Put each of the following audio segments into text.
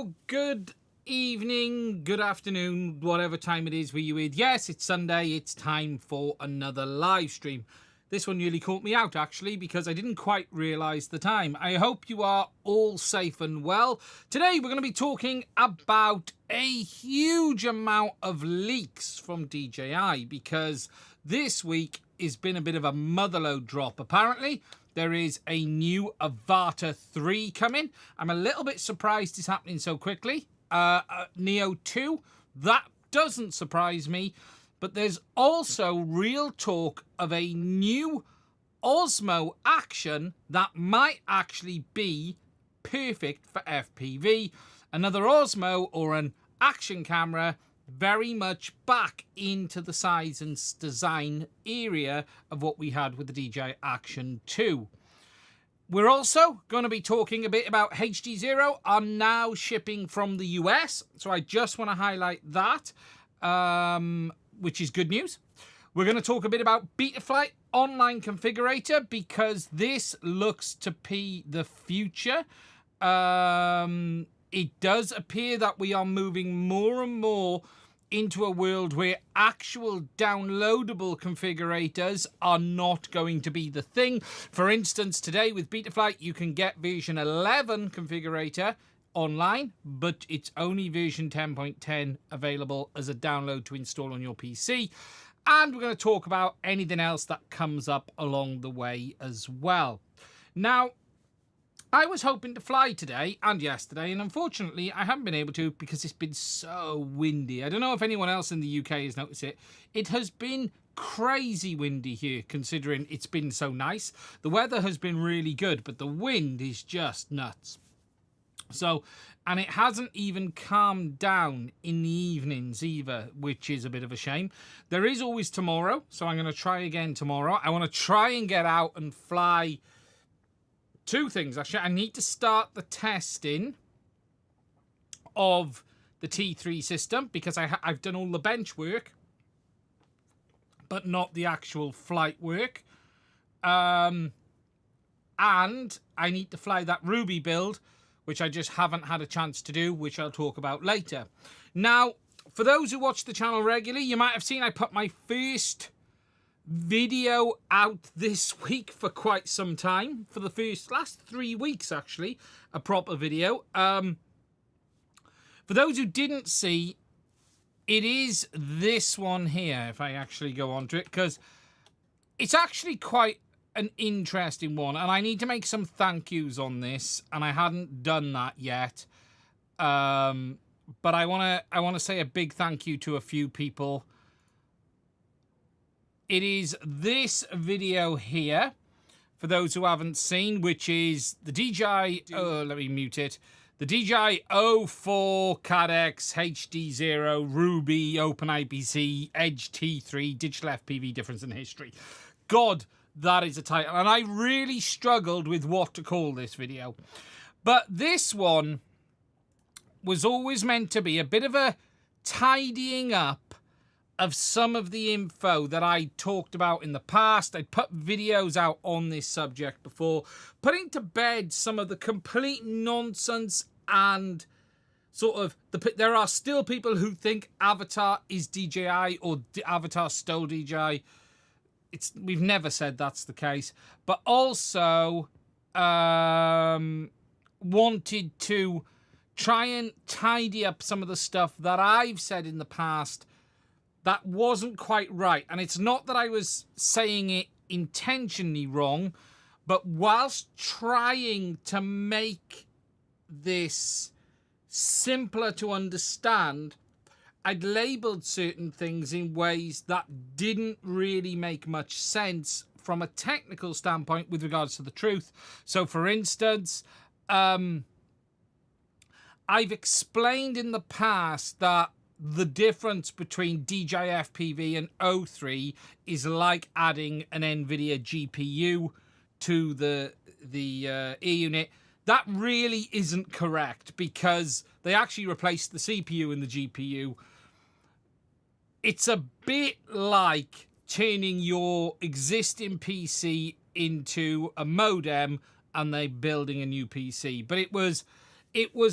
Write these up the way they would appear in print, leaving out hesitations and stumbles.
Hello, good evening, good afternoon, whatever time it is where you're with. Yes, it's Sunday, it's time for another live stream. This one nearly caught me out, actually, because I didn't quite realise the time. I hope you are all safe and well. Today, we're going to be talking about a huge amount of leaks from DJI, because this week has been a bit of a motherload drop. Apparently, there is a new Avata 3 coming. I'm a little bit surprised it's happening so quickly. Neo 2, that doesn't surprise me. But there's also real talk of a new Osmo action that might actually be perfect for FPV. Another Osmo or an action camera very much back into the size and design area of what we had with the DJI Action 2. We're also going to be talking a bit about HDZero are now shipping from the US. So I just want to highlight that. Which is good news. We're going to talk a bit about Betaflight online configurator, because this looks to be the future. It does appear that we are moving more and more into a world where actual downloadable configurators are not going to be the thing. For instance, today with Betaflight, you can get version 11 configurator online, but it's only version 10.10 available as a download to install on your PC. And we're going to talk about anything else that comes up along the way as well. Now, I was hoping to fly today and yesterday, and unfortunately I haven't been able to because it's been so windy. I don't know if anyone else in the UK has noticed it. It has been crazy windy here, considering it's been so nice. The weather has been really good, but the wind is just nuts. So, and it hasn't even calmed down in the evenings either, which is a bit of a shame. There is always tomorrow, so I'm going to try again tomorrow. I want to try and get out and fly two things, actually. I need to start the testing of the T3 system, because I've done all the bench work, but not the actual flight work. And I need to fly that Ruby build, which I just haven't had a chance to do, which I'll talk about later. Now, for those who watch the channel regularly, you might have seen I put my first video out this week for quite some time. For the last 3 weeks, actually, a proper video. For those who didn't see, it is this one here, if I actually go on to it, because it's actually quite an interesting one, and I need to make some thank yous on this, and I hadn't done that yet. But I want to say a big thank you to a few people. It is this video here, for those who haven't seen, which is the DJI, let me mute it, the DJI 04 CADX HDZero Ruby OpenIPC Edge T3 Digital FPV Difference in History. God, that is a title, and I really struggled with what to call this video. But this one was always meant to be a bit of a tidying up of some of the info that I talked about in the past. I put videos out on this subject before, putting to bed some of the complete nonsense and sort of there are still people who think Avata is DJI or Avata stole DJI. We've never said that's the case, but also wanted to try and tidy up some of the stuff that I've said in the past that wasn't quite right. And it's not that I was saying it intentionally wrong, but whilst trying to make this simpler to understand, I'd labelled certain things in ways that didn't really make much sense from a technical standpoint with regards to the truth. So, for instance, I've explained in the past that the difference between DJI FPV and O3 is like adding an NVIDIA GPU to the ear unit. That really isn't correct, because they actually replaced the CPU and the GPU. It's a bit like turning your existing PC into a modem and they building a new PC. But it was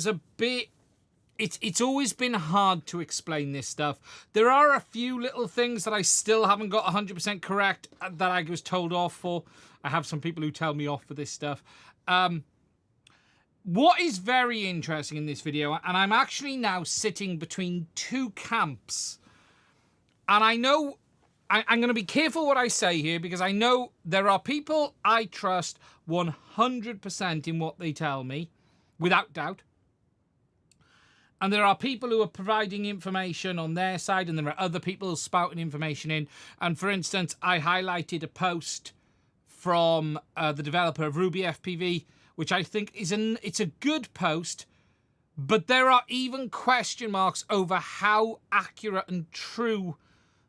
a bit it's always been hard to explain this stuff. There are a few little things that I still haven't got 100% correct that I was told off for. I have some people who tell me off for this stuff. What is very interesting in this video, and I'm actually now sitting between two camps, and I know I'm going to be careful what I say here, because I know there are people I trust 100% in what they tell me, without doubt. And there are people who are providing information on their side, and there are other people spouting information in. And for instance, I highlighted a post from the developer of Ruby FPV, which I think is it's a good post, but there are even question marks over how accurate and true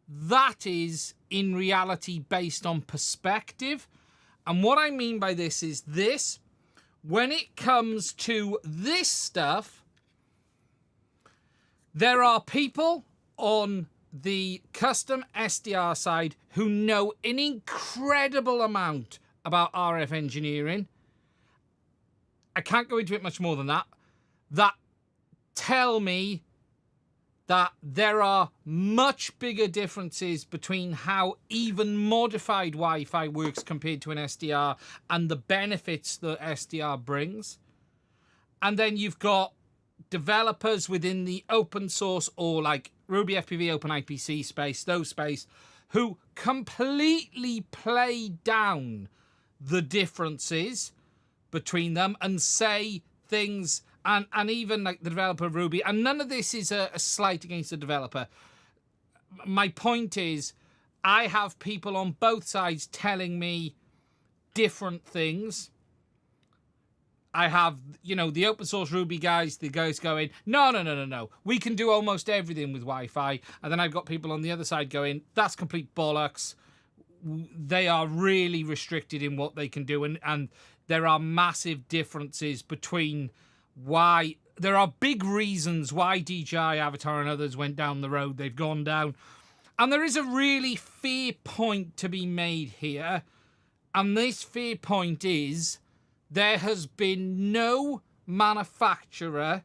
that is in reality based on perspective. And what I mean by this is this: when it comes to this stuff, there are people on the custom SDR side who know an incredible amount about RF engineering. I can't go into it much more than that. That tell me that there are much bigger differences between how even modified Wi-Fi works compared to an SDR and the benefits that SDR brings. And then you've got developers within the open source or like Ruby FPV, OpenIPC space, those space, who completely play down the differences between them and say things, and even like the developer of Ruby, and none of this is a slight against the developer. My point is, I have people on both sides telling me different things. I have, you know, the open source Ruby guys, the guys going, no, we can do almost everything with Wi-Fi. And then I've got people on the other side going, that's complete bollocks. They are really restricted in what they can do. And there are massive differences between why, there are big reasons why DJI, Avata and others went down the road they've gone down. And there is a really fair point to be made here. And this fair point is, there has been no manufacturer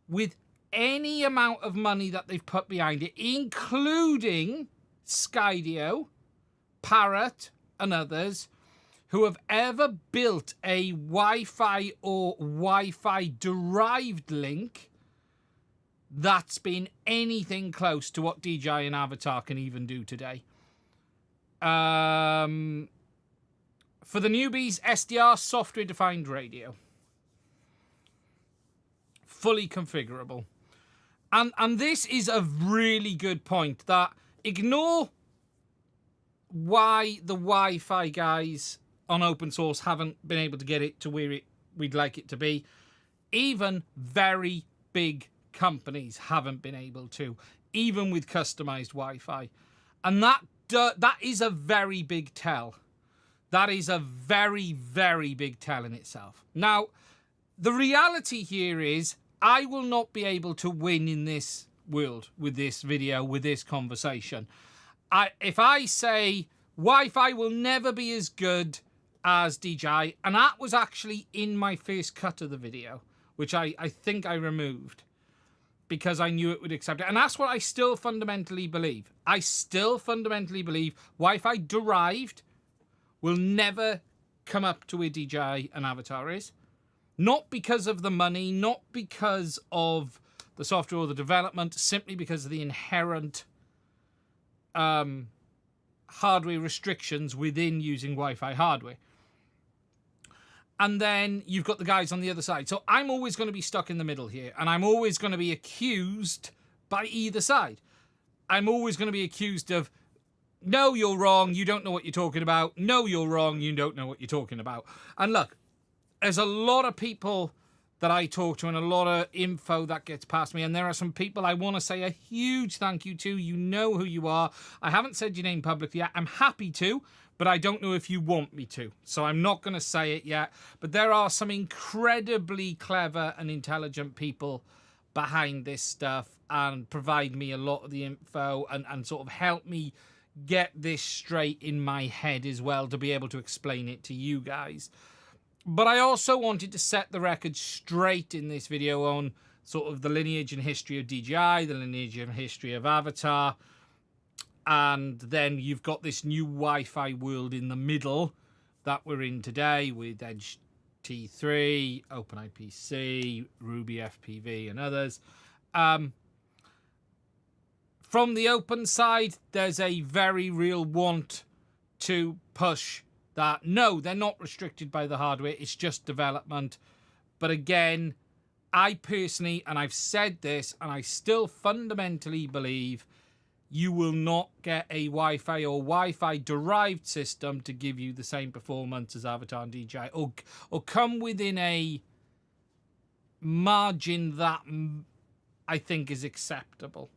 with any amount of money that they've put behind it, including Skydio, Parrot, and others, who have ever built a Wi-Fi or Wi-Fi derived link that's been anything close to what DJI and Avata can even do today. For the newbies, SDR, software-defined radio. Fully configurable. And this is a really good point, that ignore why the Wi-Fi guys on open source haven't been able to get it to where we'd like it to be. Even very big companies haven't been able to, even with customized Wi-Fi. And that is a very big tell. That is a very, very big tell in itself. Now, the reality here is I will not be able to win in this world with this video, with this conversation. If I say Wi-Fi will never be as good as DJI, and that was actually in my first cut of the video, which I think I removed because I knew it would accept it. And that's what I still fundamentally believe. I still fundamentally believe Wi-Fi derived will never come up to where DJI and Avata is. Not because of the money, not because of the software or the development, simply because of the inherent hardware restrictions within using Wi-Fi hardware. And then you've got the guys on the other side. So I'm always going to be stuck in the middle here, and I'm always going to be accused by either side. I'm always going to be accused of, no, you're wrong, you don't know what you're talking about. No, you're wrong, you don't know what you're talking about. And look, there's a lot of people that I talk to and a lot of info that gets past me. And there are some people I want to say a huge thank you to. You know who you are. I haven't said your name publicly yet. I'm happy to, but I don't know if you want me to. So I'm not going to say it yet. But there are some incredibly clever and intelligent people behind this stuff and provide me a lot of the info and sort of help me get this straight in my head as well to be able to explain it to you guys. But I also wanted to set the record straight in this video on sort of the lineage and history of DJI, the lineage and history of Avata, and then you've got this new Wi-Fi world in the middle that we're in today with Edge T3, OpenIPC, Ruby FPV, and others. From the open side, there's a very real want to push that. No, they're not restricted by the hardware. It's just development. But again, I personally, and I've said this, and I still fundamentally believe you will not get a Wi-Fi or Wi-Fi derived system to give you the same performance as Avata and DJI, or come within a margin that I think is acceptable.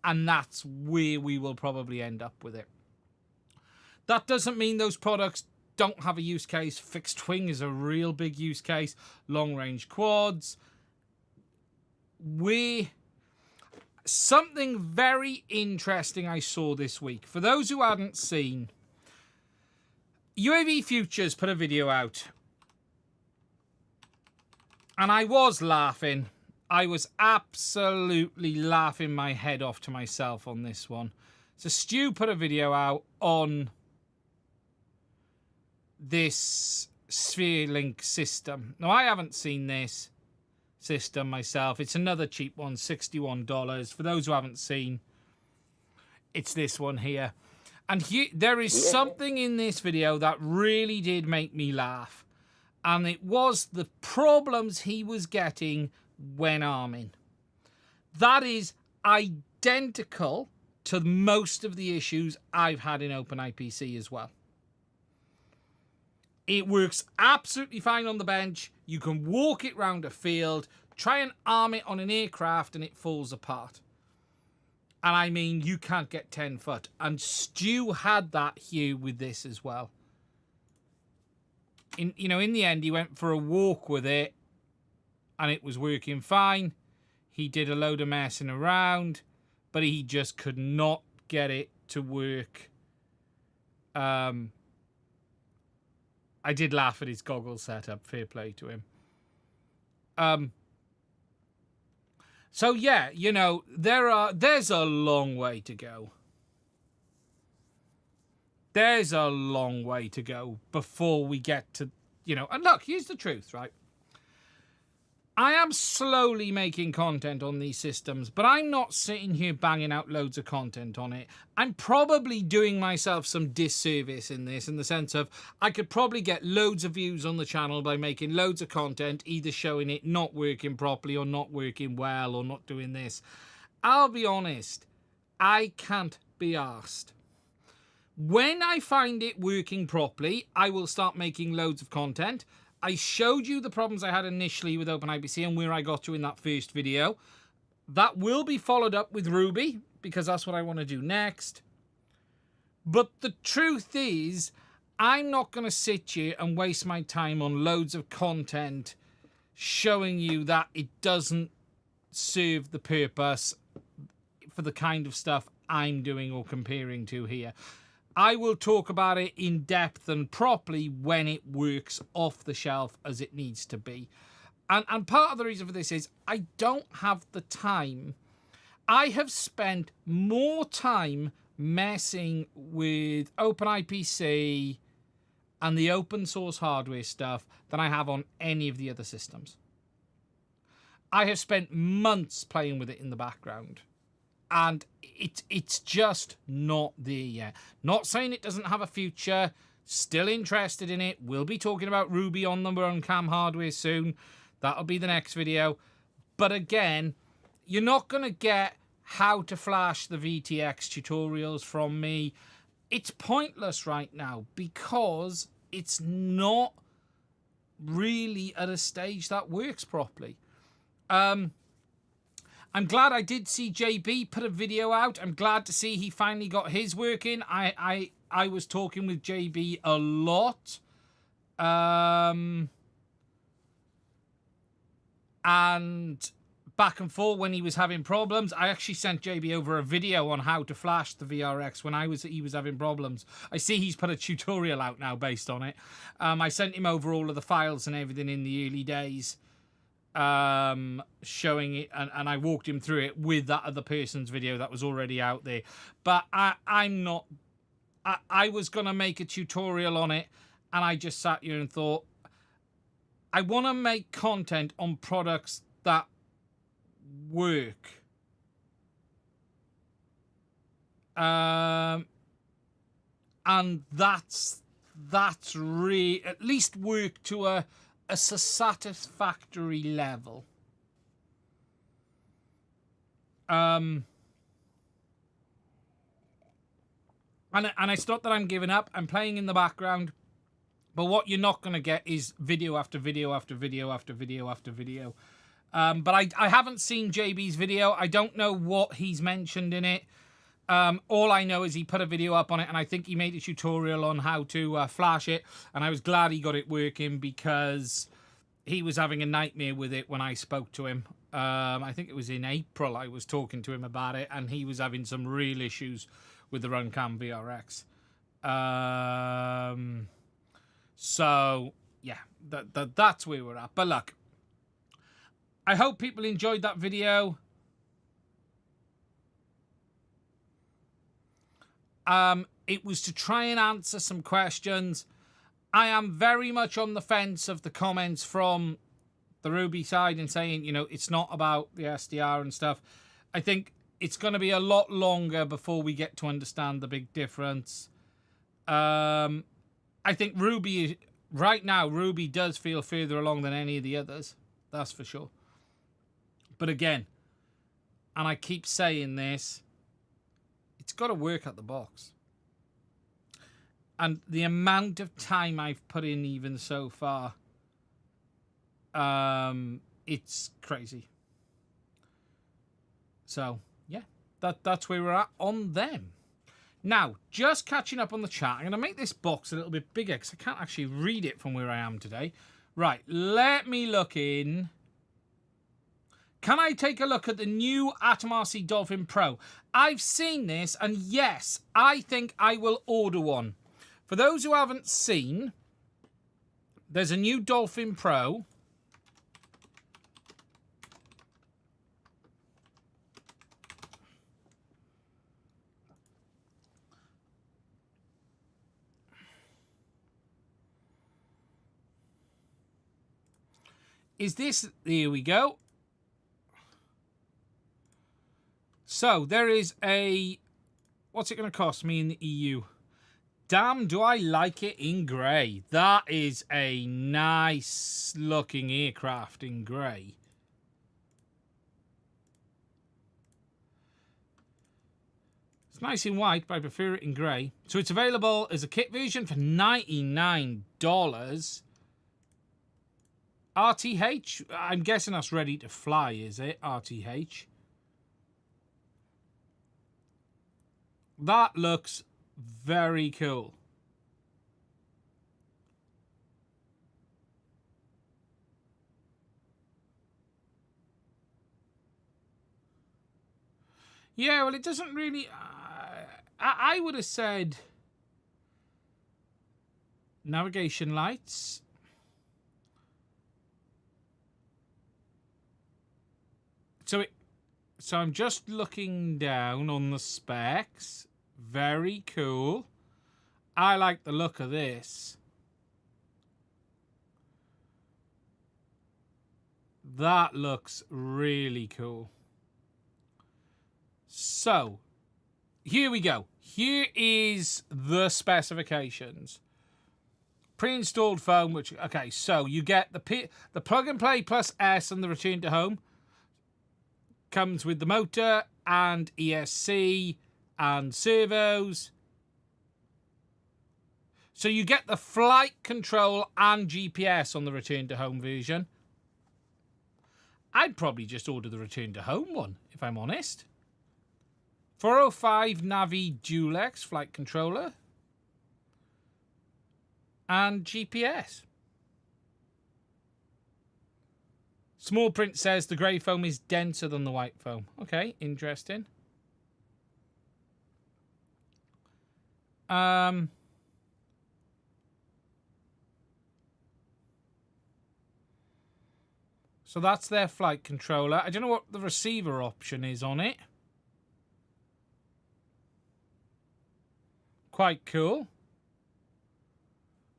And that's where we will probably end up with it. That doesn't mean those products don't have a use case. Fixed wing is a real big use case. Long range quads. Something very interesting I saw this week. For those who hadn't seen, UAV Futures put a video out. And I was laughing. I was absolutely laughing my head off to myself on this one. So Stu put a video out on this SphereLink system. Now, I haven't seen this system myself. It's another cheap one, $61. For those who haven't seen, it's this one here. And there is something in this video that really did make me laugh. And it was the problems he was getting when arming. That is identical to most of the issues I've had in OpenIPC as well. It works absolutely fine on the bench. You can walk it round a field, try and arm it on an aircraft, and it falls apart. And I mean, you can't get 10 foot. And Stu had that here with this as well. In the end, he went for a walk with it, and it was working fine. He did a load of messing around, but he just could not get it to work. I did laugh at his goggles setup. Fair play to him. So yeah, there's a long way to go. There's a long way to go before we get to, and look, here's the truth, right? I am slowly making content on these systems, but I'm not sitting here banging out loads of content on it. I'm probably doing myself some disservice in this, in the sense of I could probably get loads of views on the channel by making loads of content, either showing it not working properly or not working well or not doing this. I'll be honest, I can't be arsed. When I find it working properly, I will start making loads of content. I showed you the problems I had initially with OpenIPC and where I got to in that first video. That will be followed up with Ruby, because that's what I want to do next. But the truth is, I'm not going to sit here and waste my time on loads of content showing you that it doesn't serve the purpose for the kind of stuff I'm doing or comparing to here. I will talk about it in depth and properly when it works off the shelf as it needs to be. And part of the reason for this is I don't have the time. I have spent more time messing with OpenIPC and the open source hardware stuff than I have on any of the other systems. I have spent months playing with it in the background. And it's just not there yet. Not saying it doesn't have a future. Still interested in it. We'll be talking about Ruby on the on-cam hardware soon. That'll be the next video. But again, you're not going to get how to flash the VTX tutorials from me. It's pointless right now because it's not really at a stage that works properly. I'm glad I did see JB put a video out. I'm glad to see he finally got his working. I was talking with JB a lot. And back and forth when he was having problems. I actually sent JB over a video on how to flash the VRX when he was having problems. I see he's put a tutorial out now based on it. I sent him over all of the files and everything in the early days. showing it, and I walked him through it with that other person's video that was already out there. But I'm not. I was gonna make a tutorial on it, and I just sat here and thought, I want to make content on products that work. And that's really, at least work to a satisfactory level. And it's not that I'm giving up. I'm playing in the background. But what you're not going to get is video after video after video after video after video. But I haven't seen JB's video. I don't know what he's mentioned in it. All I know is he put a video up on it, and I think he made a tutorial on how to flash it. And I was glad he got it working, because he was having a nightmare with it when I spoke to him. I think it was in April I was talking to him about it, and he was having some real issues with the Runcam VRX. So, yeah, that's where we're at. But look, I hope people enjoyed that video. It was to try and answer some questions. I am very much on the fence of the comments from the Ruby side and saying, you know, it's not about the SDR and stuff. I think it's going to be a lot longer before we get to understand the big difference. I think Ruby, right now, Ruby does feel further along than any of the others. That's for sure. But again, and I keep saying this, it's got to work at the box. And the amount of time I've put in even so far, it's crazy. So, yeah, that's where we're at on them. Now, just catching up on the chat. I'm going to make this box a little bit bigger because I can't actually read it from where I am today. Right, let me look in. Can I take a look at the new AtomRC Dolphin Pro? I've seen this, and yes, I think I will order one. For those who haven't seen, there's a new Dolphin Pro. Is this, here we go. So there is a, what's it going to cost me in the EU? Damn, do I like it in grey. That is a nice looking aircraft in grey. It's nice in white, but I prefer it in grey. So it's available as a kit version for $99. RTH, I'm guessing that's ready to fly, is it? RTH. That looks very cool. Yeah, well, it doesn't really... I would have said navigation lights. So I'm just looking down on the specs. Very cool. I like the look of this. That looks really cool. So, here we go. Here is the specifications. Pre-installed phone, which, okay, so you get the plug and play plus S and the return to home. Comes with the motor and ESC and servos. So you get the flight control and GPS on the return to home version. I'd probably just order the return to home one, if I'm honest. 405 Navi Dulex flight controller. And GPS. Small print says the grey foam is denser than the white foam. Okay, interesting. So that's their flight controller. I don't know what the receiver option is on it. Quite cool.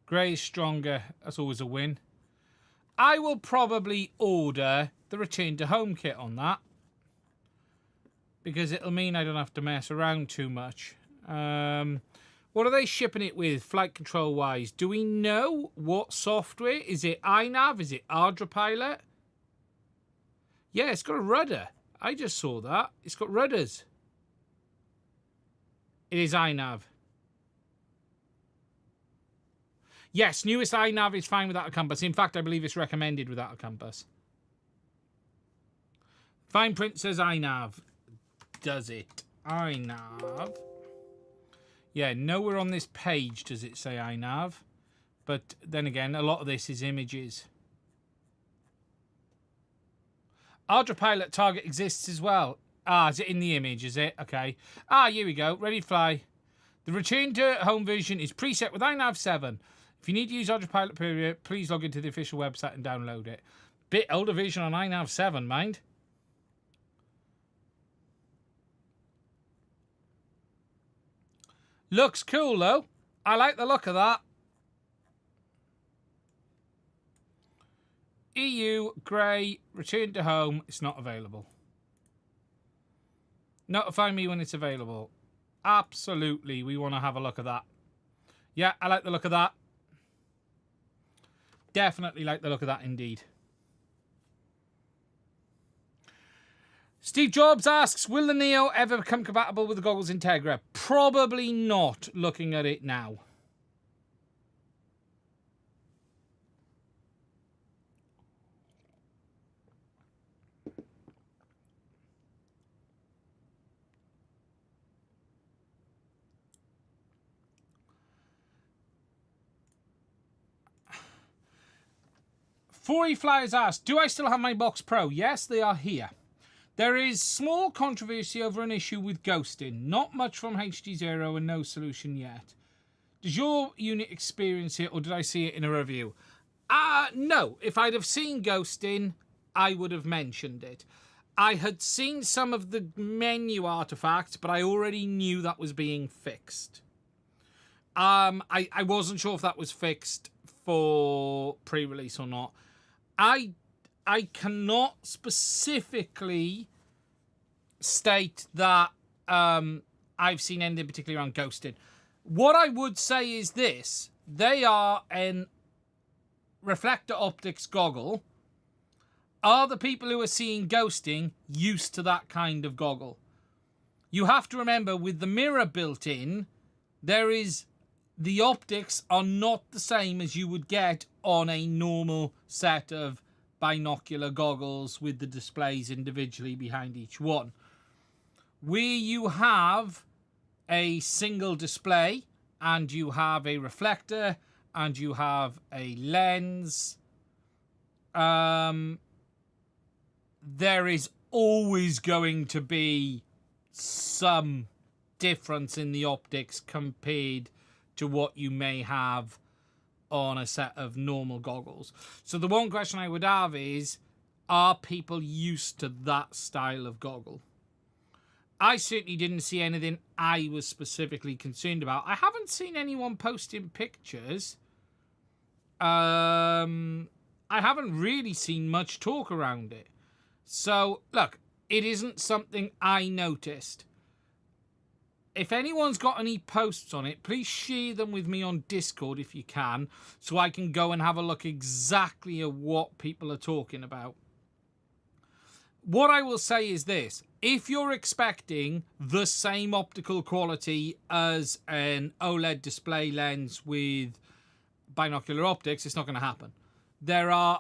Grey is stronger. That's always a win. I will probably order the return to home kit on that, because it'll mean I don't have to mess around too much. What are they shipping it with, flight control wise? Do we know what software? Is it iNav? Is it ArduPilot? Yeah, it's got a rudder. I just saw that. It's got rudders. It is iNav. Yes, newest iNav is fine without a compass. In fact, I believe it's recommended without a compass. Fine print says iNav. Does it? iNav. Yeah, nowhere on this page does it say iNav. But then again, a lot of this is images. ArduPilot target exists as well. Ah, is it in the image, is it? Okay. Ah, here we go. Ready to fly. The return to home version is preset with iNav 7. If you need to use ArduPilot period, please log into the official website and download it. Bit older version on iNav 7, mind. Looks cool, though. I like the look of that. EU, grey, return to home. It's not available. Notify me when it's available. Absolutely, we want to have a look at that. Yeah, I like the look of that. Definitely like the look of that indeed. Steve Jobs asks, will the Neo ever become compatible with the goggles Integra? Probably not, looking at it now. Fory Flyers asks, do I still have my Box Pro? Yes, they are here. There is small controversy over an issue with ghosting. Not much from HDZero and no solution yet. Does your unit experience it, or did I see it in a review? No. If I'd have seen ghosting, I would have mentioned it. I had seen some of the menu artifacts, but I already knew that was being fixed. I wasn't sure if that was fixed for pre-release or not. I cannot specifically state that I've seen anything particularly around ghosting. What I would say is this. They are an reflector optics goggle. Are the people who are seeing ghosting used to that kind of goggle? You have to remember, with the mirror built in, the optics are not the same as you would get on a normal set of binocular goggles with the displays individually behind each one. Where you have a single display and you have a reflector and you have a lens, there is always going to be some difference in the optics compared to what you may have on a set of normal goggles. So the one question I would have is, are people used to that style of goggle? I certainly didn't see anything I was specifically concerned about. I haven't seen anyone posting pictures. I haven't really seen much talk around it. So, look, it isn't something I noticed. If anyone's got any posts on it, please share them with me on Discord if you can, so I can go and have a look exactly at what people are talking about. What I will say is this. If you're expecting the same optical quality as an OLED display lens with binocular optics, it's not going to happen. There are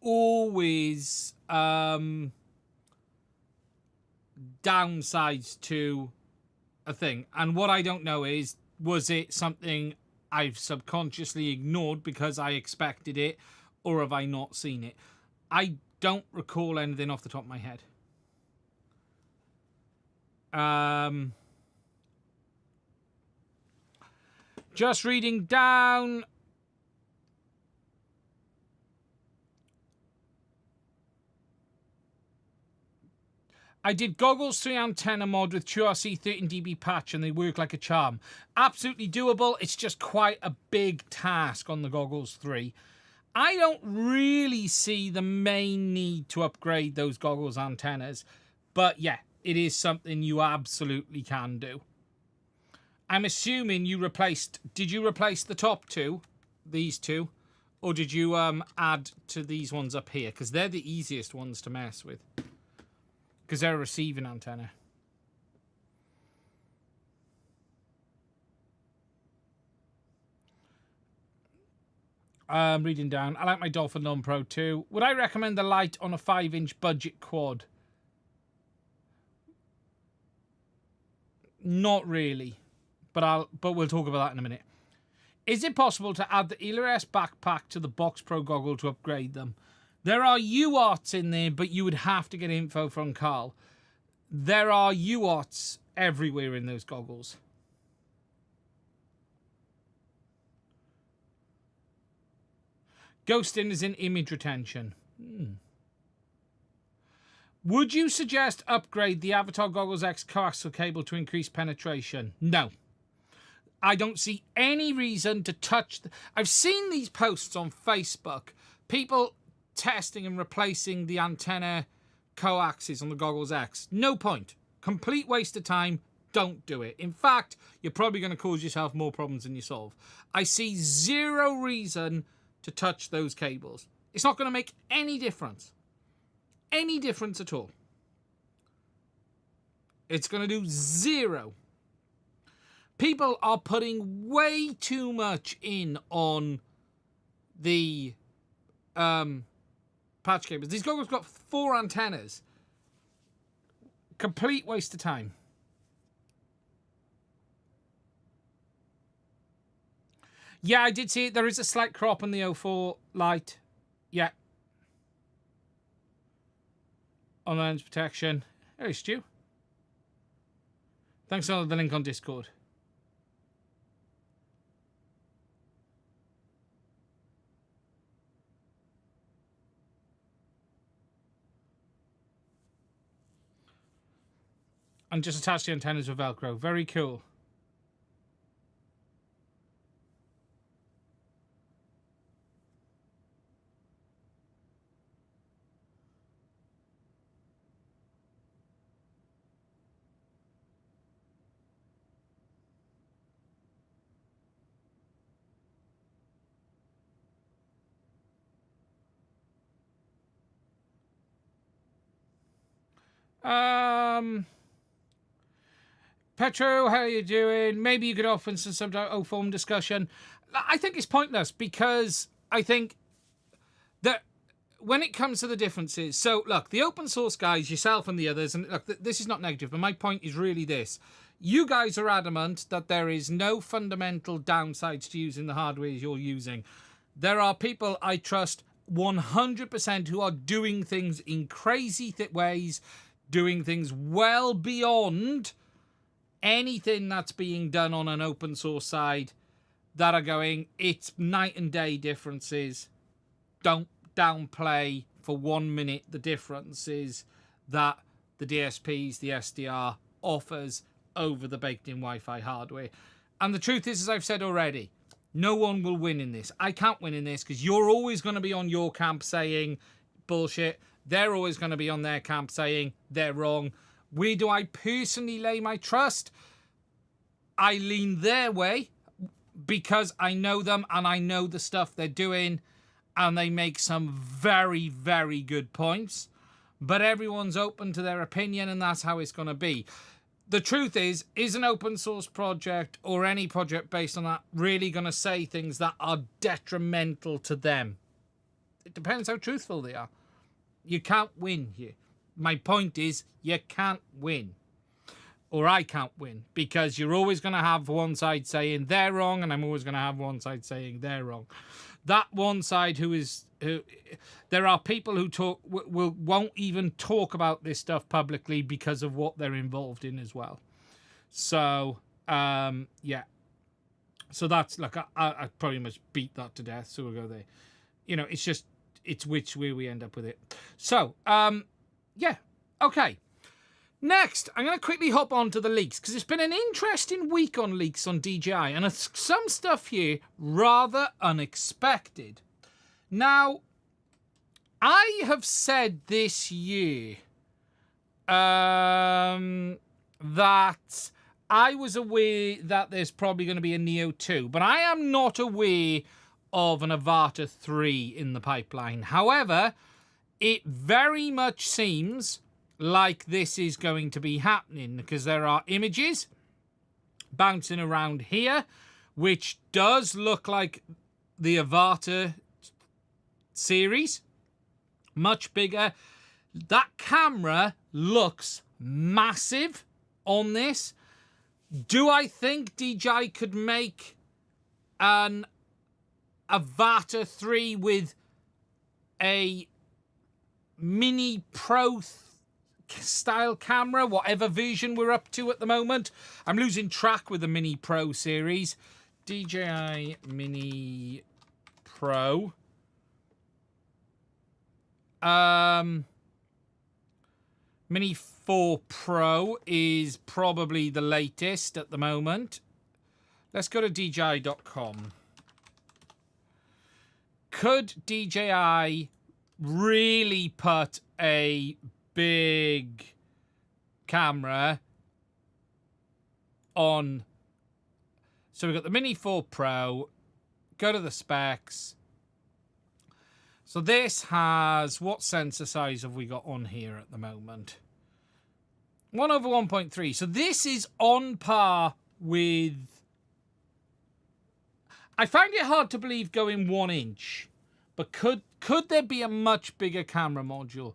always downsides to a thing, and what I don't know is, was it something I've subconsciously ignored because I expected it, or have I not seen it? I don't recall anything off the top of my head. Just reading down. I did Goggles 3 antenna mod with QRC 13dB patch and they work like a charm. Absolutely doable. It's just quite a big task on the Goggles 3. I don't really see the main need to upgrade those goggles antennas. But yeah, it is something you absolutely can do. I'm assuming you replaced... Did you replace the top two? These two? Or did you add to these ones up here? Because they're the easiest ones to mess with. Because they're a receiving antenna. Reading down. I like my Dolphin Pro too. Would I recommend the light on a 5-inch budget quad? Not really. But we'll talk about that in a minute. Is it possible to add the ELRS backpack to the Box Pro goggle to upgrade them? There are UARTs in there, but you would have to get info from Carl. There are UARTs everywhere in those goggles. Ghosting is in image retention. Would you suggest upgrade the Avatar Goggles X coaxial cable to increase penetration? No. I don't see any reason to touch... I've seen these posts on Facebook. People testing and replacing the antenna coaxes on the Goggles X. No point. Complete waste of time. Don't do it. In fact, you're probably going to cause yourself more problems than you solve. I see zero reason to touch those cables. It's not going to make any difference. Any difference at all. It's going to do zero. People are putting way too much in on the patch cables. These goggles got 4 antennas. Complete waste of time. Yeah, I did see it. There is a slight crop on the 04 light. Yeah. On lens protection. Hey, Stu. Thanks for the link on Discord. And just attach the antennas with Velcro. Very cool. Petro, how are you doing? Maybe you could offer some forum discussion. I think it's pointless because I think that when it comes to the differences, so look, the open source guys, yourself and the others, and look, this is not negative, but my point is really this. You guys are adamant that there is no fundamental downsides to using the hardware you're using. There are people I trust 100% who are doing things in crazy ways, doing things well beyond anything that's being done on an open source side, that are going, it's night and day differences. Don't downplay for 1 minute the differences that the DSPs, the SDR offers over the baked-in Wi-Fi hardware. And the truth is, as I've said already, no one will win in this. I can't win in this because you're always going to be on your camp saying bullshit. They're always going to be on their camp saying they're wrong. Where do I personally lay my trust? I lean their way because I know them and I know the stuff they're doing and they make some very, very good points. But everyone's open to their opinion and that's how it's going to be. The truth is an open source project or any project based on that really going to say things that are detrimental to them? It depends how truthful they are. You can't win here. My point is, you can't win. Or I can't win. Because you're always going to have one side saying they're wrong, and I'm always going to have one side saying they're wrong. That one side who there are people who won't even talk about this stuff publicly because of what they're involved in as well. So, yeah. So that's, like, I probably must beat that to death, so we'll go there. You know, it's just, it's which way we end up with it. So, yeah, okay. Next, I'm going to quickly hop on to the leaks, because it's been an interesting week on leaks on DJI, and some stuff here rather unexpected. Now, I have said this year that I was aware that there's probably going to be a Neo 2, but I am not aware of an Avata 3 in the pipeline. However, it very much seems like this is going to be happening, because there are images bouncing around here, which does look like the Avata series. Much bigger. That camera looks massive on this. Do I think DJI could make an Avata 3 with a mini pro style camera, whatever version we're up to at the moment? I'm losing track with the Mini Pro series. DJI Mini Pro. Mini 4 Pro is probably the latest at the moment. Let's go to DJI.com. Could DJI really put a big camera on? So we've got the Mini 4 Pro. Go to the specs. So this has, what sensor size have we got on here at the moment? 1/1.3. So this is on par with, I find it hard to believe going 1 inch, but could there be a much bigger camera module?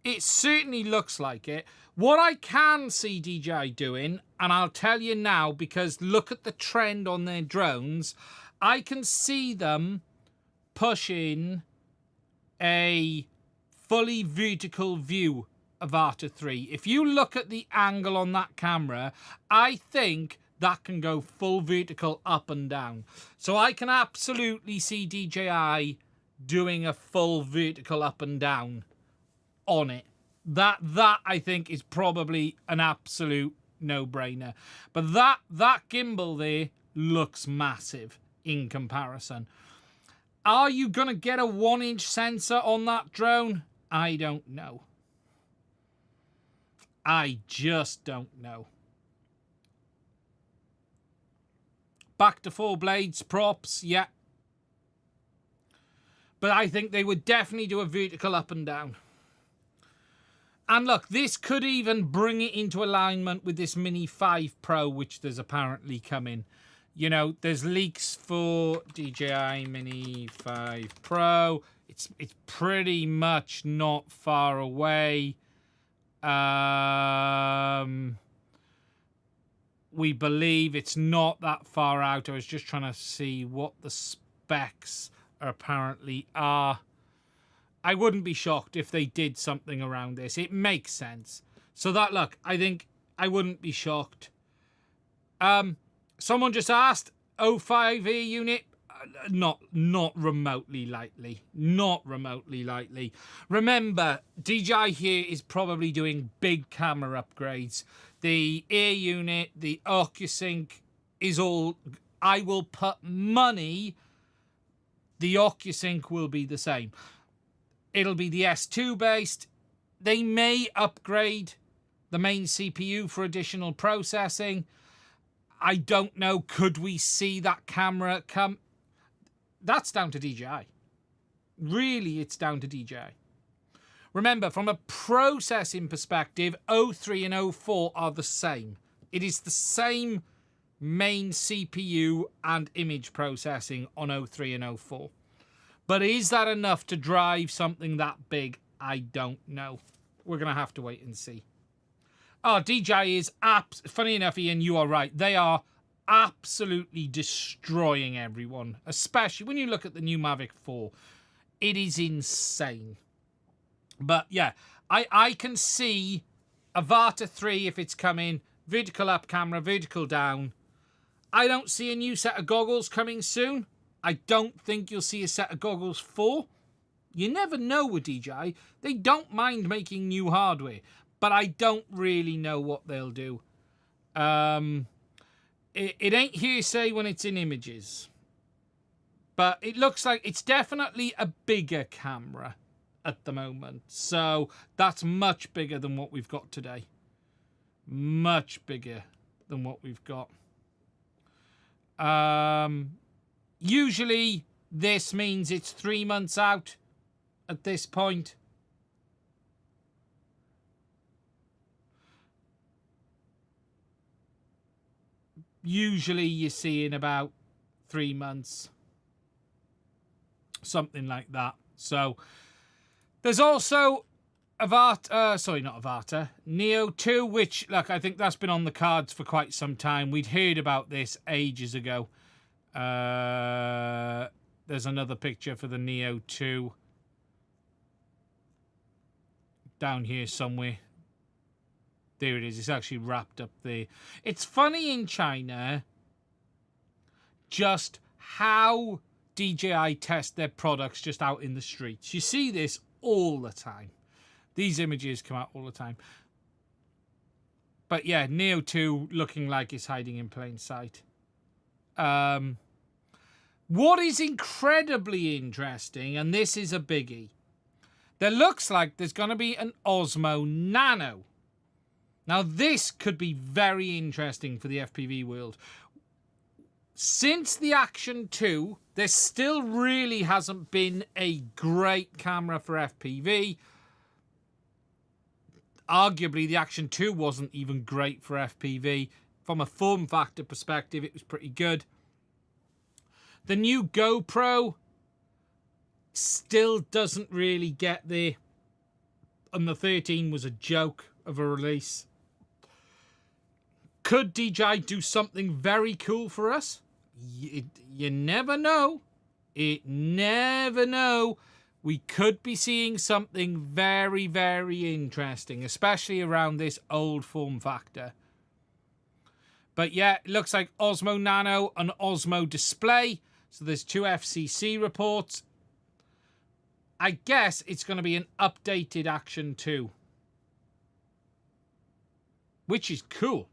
It certainly looks like it. What I can see DJI doing, and I'll tell you now, because look at the trend on their drones, I can see them pushing a fully vertical view of Avata 3. If you look at the angle on that camera, I think that can go full vertical up and down. So I can absolutely see DJI doing a full vertical up and down on it. That I think is probably an absolute no-brainer. But that gimbal there looks massive in comparison. Are you going to get a 1 inch sensor on that drone? I don't know. I just don't know. Back to 4 blades, props, yeah. But I think they would definitely do a vertical up and down. And look, this could even bring it into alignment with this Mini 5 Pro, which there's apparently coming. You know, there's leaks for DJI Mini 5 Pro. It's pretty much not far away. We believe it's not that far out. I was just trying to see what the specs apparently are. I wouldn't be shocked if they did something around this. It makes sense. So that, look, I think I wouldn't be shocked. Someone just asked, 05E unit? Not remotely likely. Not remotely likely. Remember, DJI here is probably doing big camera upgrades. The Air unit, the OcuSync is all... I will put money the OcuSync will be the same. It'll be the S2 based. They may upgrade the main CPU for additional processing. I don't know. Could we see that camera come? That's down to DJI. Really, it's down to DJI. Remember, from a processing perspective, 03 and 04 are the same. It is the same main CPU and image processing on 03 and 04. But is that enough to drive something that big? I don't know. We're going to have to wait and see. Oh, DJI is funny enough, Ian, you are right. They are absolutely destroying everyone, especially when you look at the new Mavic 4. It is insane. But yeah, I can see Avata 3 if it's coming, vertical up camera, vertical down. I don't see a new set of goggles coming soon. I don't think you'll see a set of goggles for. You never know with DJI. They don't mind making new hardware. but I don't really know what they'll do. It ain't hearsay when it's in images, but it looks like it's definitely a bigger camera at the moment. So that's much bigger than what we've got today. Much bigger than what we've got. Usually this means it's 3 months out at this point. Usually you see in about 3 months. Something like that. So there's also Avata, sorry, not Avata, Neo 2, which, look, I think that's been on the cards for quite some time. We'd heard about this ages ago. There's another picture for the Neo 2 down here somewhere. There it is. It's actually wrapped up there. It's funny in China just how DJI test their products just out in the streets. You see this all the time. These images come out all the time. But yeah, Neo 2 looking like it's hiding in plain sight. What is incredibly interesting, and this is a biggie, there looks like there's going to be an Osmo Nano. Now, this could be very interesting for the FPV world. Since the Action 2, there still really hasn't been a great camera for FPV. Arguably, the Action 2 wasn't even great for FPV. From a form factor perspective, it was pretty good. The new GoPro still doesn't really get there. And the 13 was a joke of a release. Could DJI do something very cool for us? You never know. It never know. We could be seeing something very, very interesting, especially around this old form factor. But yeah, it looks like Osmo Nano and Osmo Display. So there's 2 FCC reports. I guess it's going to be an updated Action 2. Which is cool.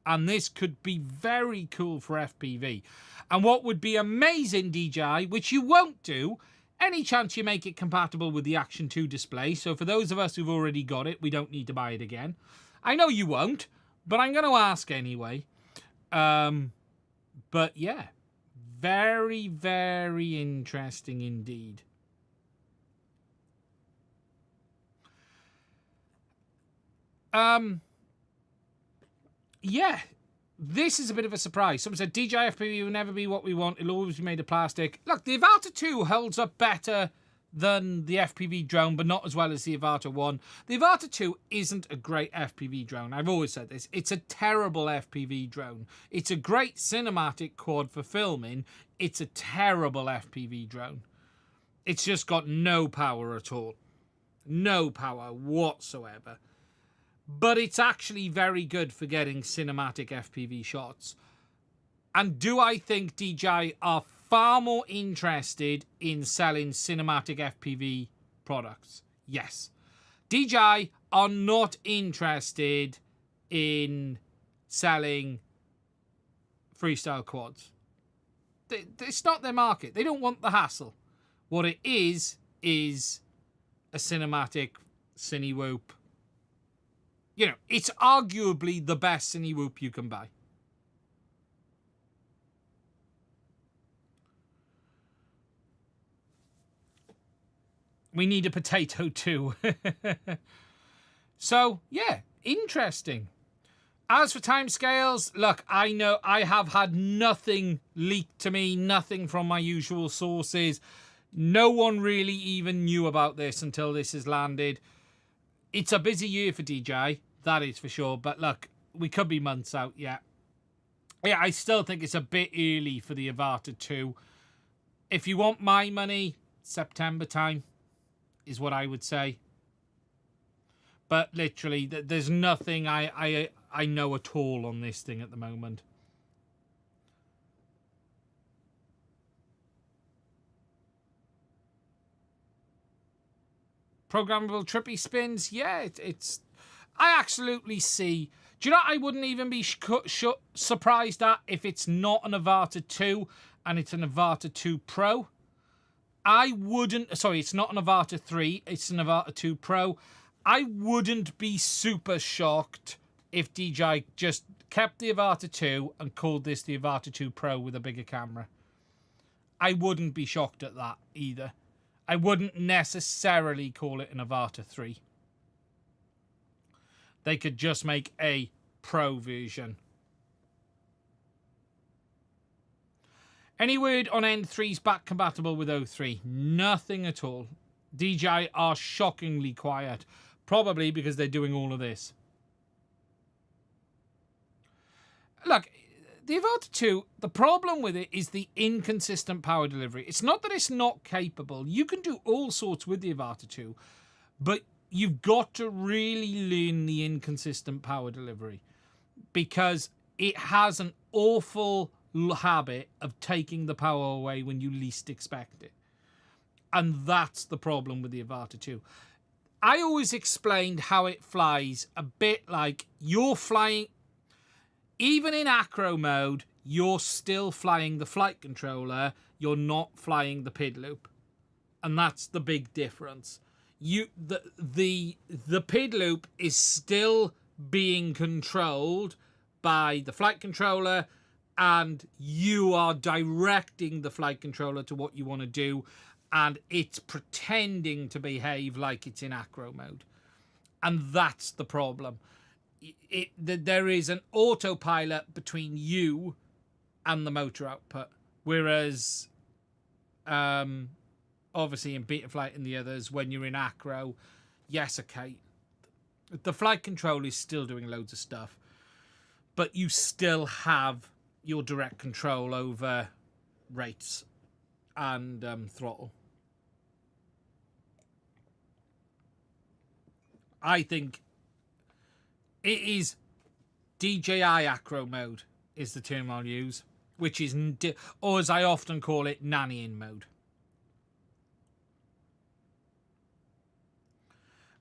And this could be very cool for FPV. And what would be amazing, DJI, which you won't do, any chance you make it compatible with the Action 2 display. So for those of us who've already got it, we don't need to buy it again. I know you won't, but I'm going to ask anyway. But yeah, very, very interesting indeed. Yeah, this is a bit of a surprise. Someone said DJI FPV will never be what we want. It'll always be made of plastic. Look, the Avata 2 holds up better than the FPV drone, but not as well as the Avata 1. The Avata 2 isn't a great FPV drone. I've always said this. It's a terrible FPV drone. It's a great cinematic quad for filming. It's a terrible FPV drone. It's just got no power at all. No power whatsoever. But it's actually very good for getting cinematic FPV shots. And do I think DJI are far more interested in selling cinematic FPV products? Yes. DJI are not interested in selling freestyle quads. It's not their market. They don't want the hassle. What it is a cinematic Cinewhoop. You know, it's arguably the best Cinewhoop you can buy. We need a potato too. So, yeah, interesting. As for timescales, look, I know I have had nothing leaked to me, nothing from my usual sources. No one really even knew about this until this has landed. It's a busy year for DJI. That is for sure. But look, we could be months out yet. Yeah, I still think it's a bit early for the Avata 2. If you want my money, September time is what I would say. But literally, there's nothing I know at all on this thing at the moment. Programmable trippy spins, yeah, it's I absolutely see. Do you know, I wouldn't even be surprised at if it's not an Avata 2 and it's an Avata 2 Pro. I wouldn't, sorry, it's not an Avata 3, it's an Avata 2 Pro. I wouldn't be super shocked if DJI just kept the Avata 2 and called this the Avata 2 Pro with a bigger camera. I wouldn't be shocked at that either. I wouldn't necessarily call it an Avata 3. They could just make a Pro version. Any word on N3's back compatible with O3? Nothing at all. DJI are shockingly quiet. Probably because they're doing all of this. Look, the Avata 2, the problem with it is the inconsistent power delivery. It's not that it's not capable. You can do all sorts with the Avata 2, but you've got to really learn the inconsistent power delivery because it has an awful habit of taking the power away when you least expect it. And that's the problem with the Avata 2. I always explained how it flies a bit like you're flying, even in acro mode, you're still flying the flight controller, you're not flying the PID loop. And that's the big difference. The PID loop is still being controlled by the flight controller, and you are directing the flight controller to what you want to do, and it's pretending to behave like it's in acro mode. And that's the problem. There is an autopilot between you and the motor output, whereas obviously in Betaflight and the others, when you're in acro, yes, okay, the flight control is still doing loads of stuff, but you still have your direct control over rates and throttle. I think it is DJI acro mode is the term I'll use, which is, or as I often call it, nannying mode.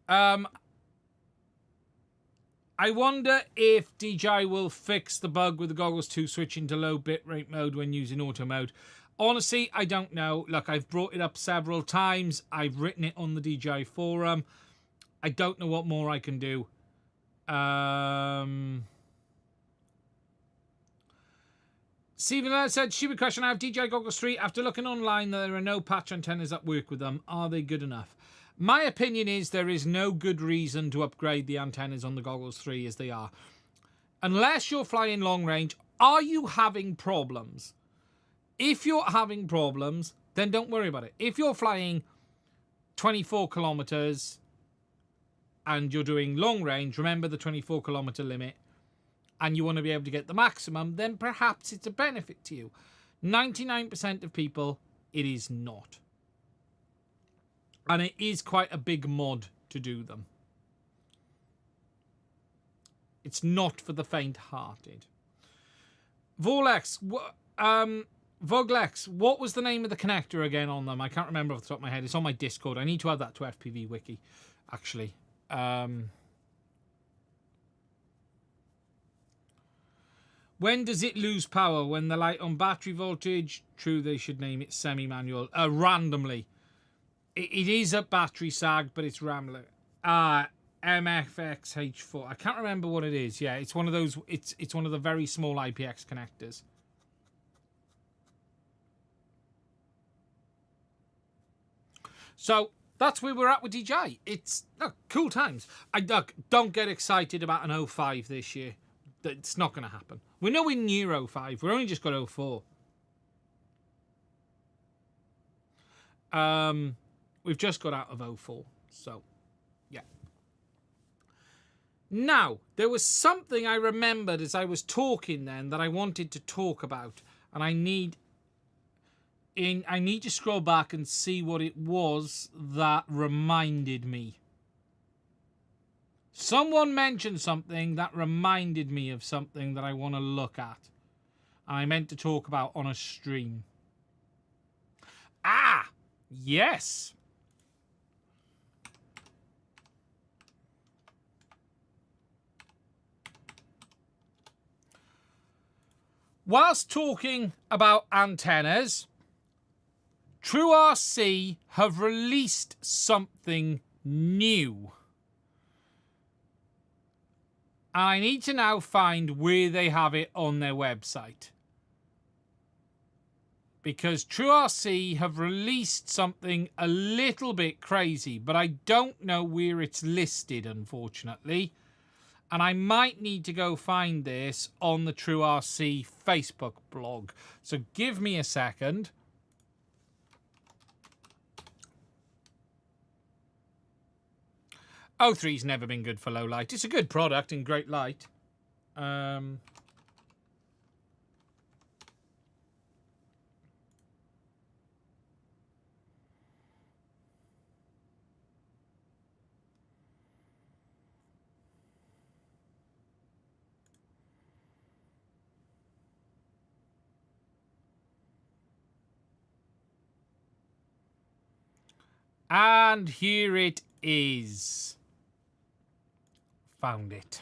I wonder if DJI will fix the bug with the goggles 2 switching to low bitrate mode when using auto mode. Honestly, I don't know. Look, I've brought it up several times. I've written it on the DJI forum. I don't know what more I can do. Stephen said, stupid question. I have DJI Goggles 3. After looking online, there are no patch antennas that work with them. Are they good enough? My opinion is there is no good reason to upgrade the antennas on the Goggles 3 as they are. Unless you're flying long range, are you having problems? If you're having problems, then don't worry about it. If you're flying 24 kilometers and you're doing long range, remember the 24 kilometer limit, and you want to be able to get the maximum, then perhaps it's a benefit to you. 99% of people, it is not. And it is quite a big mod to do them. It's not for the faint-hearted. Vorlex, Voglex, what was the name of the connector again on them? I can't remember off the top of my head. It's on my Discord. I need to add that to FPV Wiki, actually. When does it lose power? When the light on battery voltage? True, they should name it semi-manual. Randomly. It is a battery sag, but it's rambling. MFXH4. I can't remember what it is. Yeah, it's one of those. It's one of the very small IPX connectors. So that's where we're at with DJI. It's cool times. Don't get excited about an 05 this year. It's not going to happen. We're nowhere near 05. We're only just got 04. We've just got out of 04. So, yeah. Now, there was something I remembered as I was talking then that I wanted to talk about. And I need to scroll back and see what it was that reminded me. Someone mentioned something that reminded me of something that I want to look at. And I meant to talk about on a stream. Ah! Yes! Whilst talking about antennas, TrueRC have released something new. And I need to now find where they have it on their website. Because TrueRC have released something a little bit crazy, but I don't know where it's listed, unfortunately. And I might need to go find this on the TrueRC Facebook blog. So give me a second. O3's never been good for low light. It's a good product in great light. And here it is. Found it.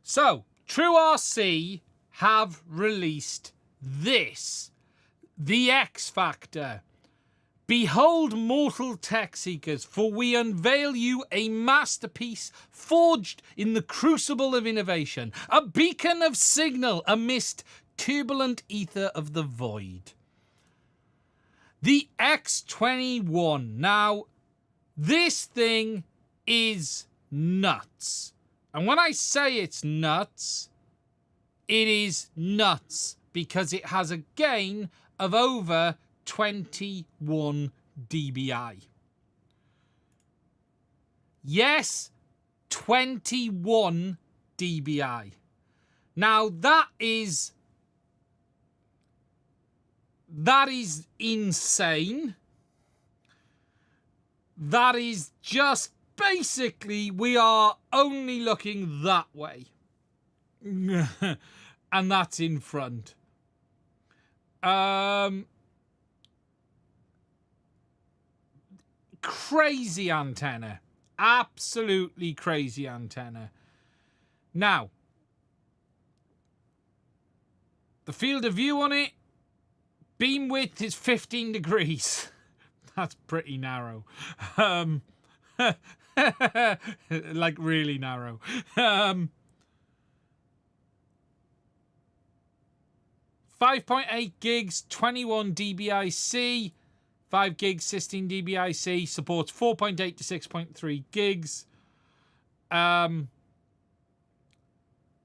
So, TrueRC have released this. The X Factor. Behold, mortal tech seekers, for we unveil you a masterpiece forged in the crucible of innovation, a beacon of signal amidst turbulent ether of the void. The X21. Now, this thing is nuts. And when I say it's nuts, it is nuts because it has a gain of over 21 dBi. Yes, 21 dBi. Now that is insane. That is just basically we are only looking that way. And that's in front. Crazy antenna. Absolutely crazy antenna. Now, the field of view on it, beam width is 15 degrees. That's pretty narrow. Like really narrow. 5.8 gigs, 21 dBIC. 5 gigs, 16 dBIC, supports 4.8 to 6.3 gigs.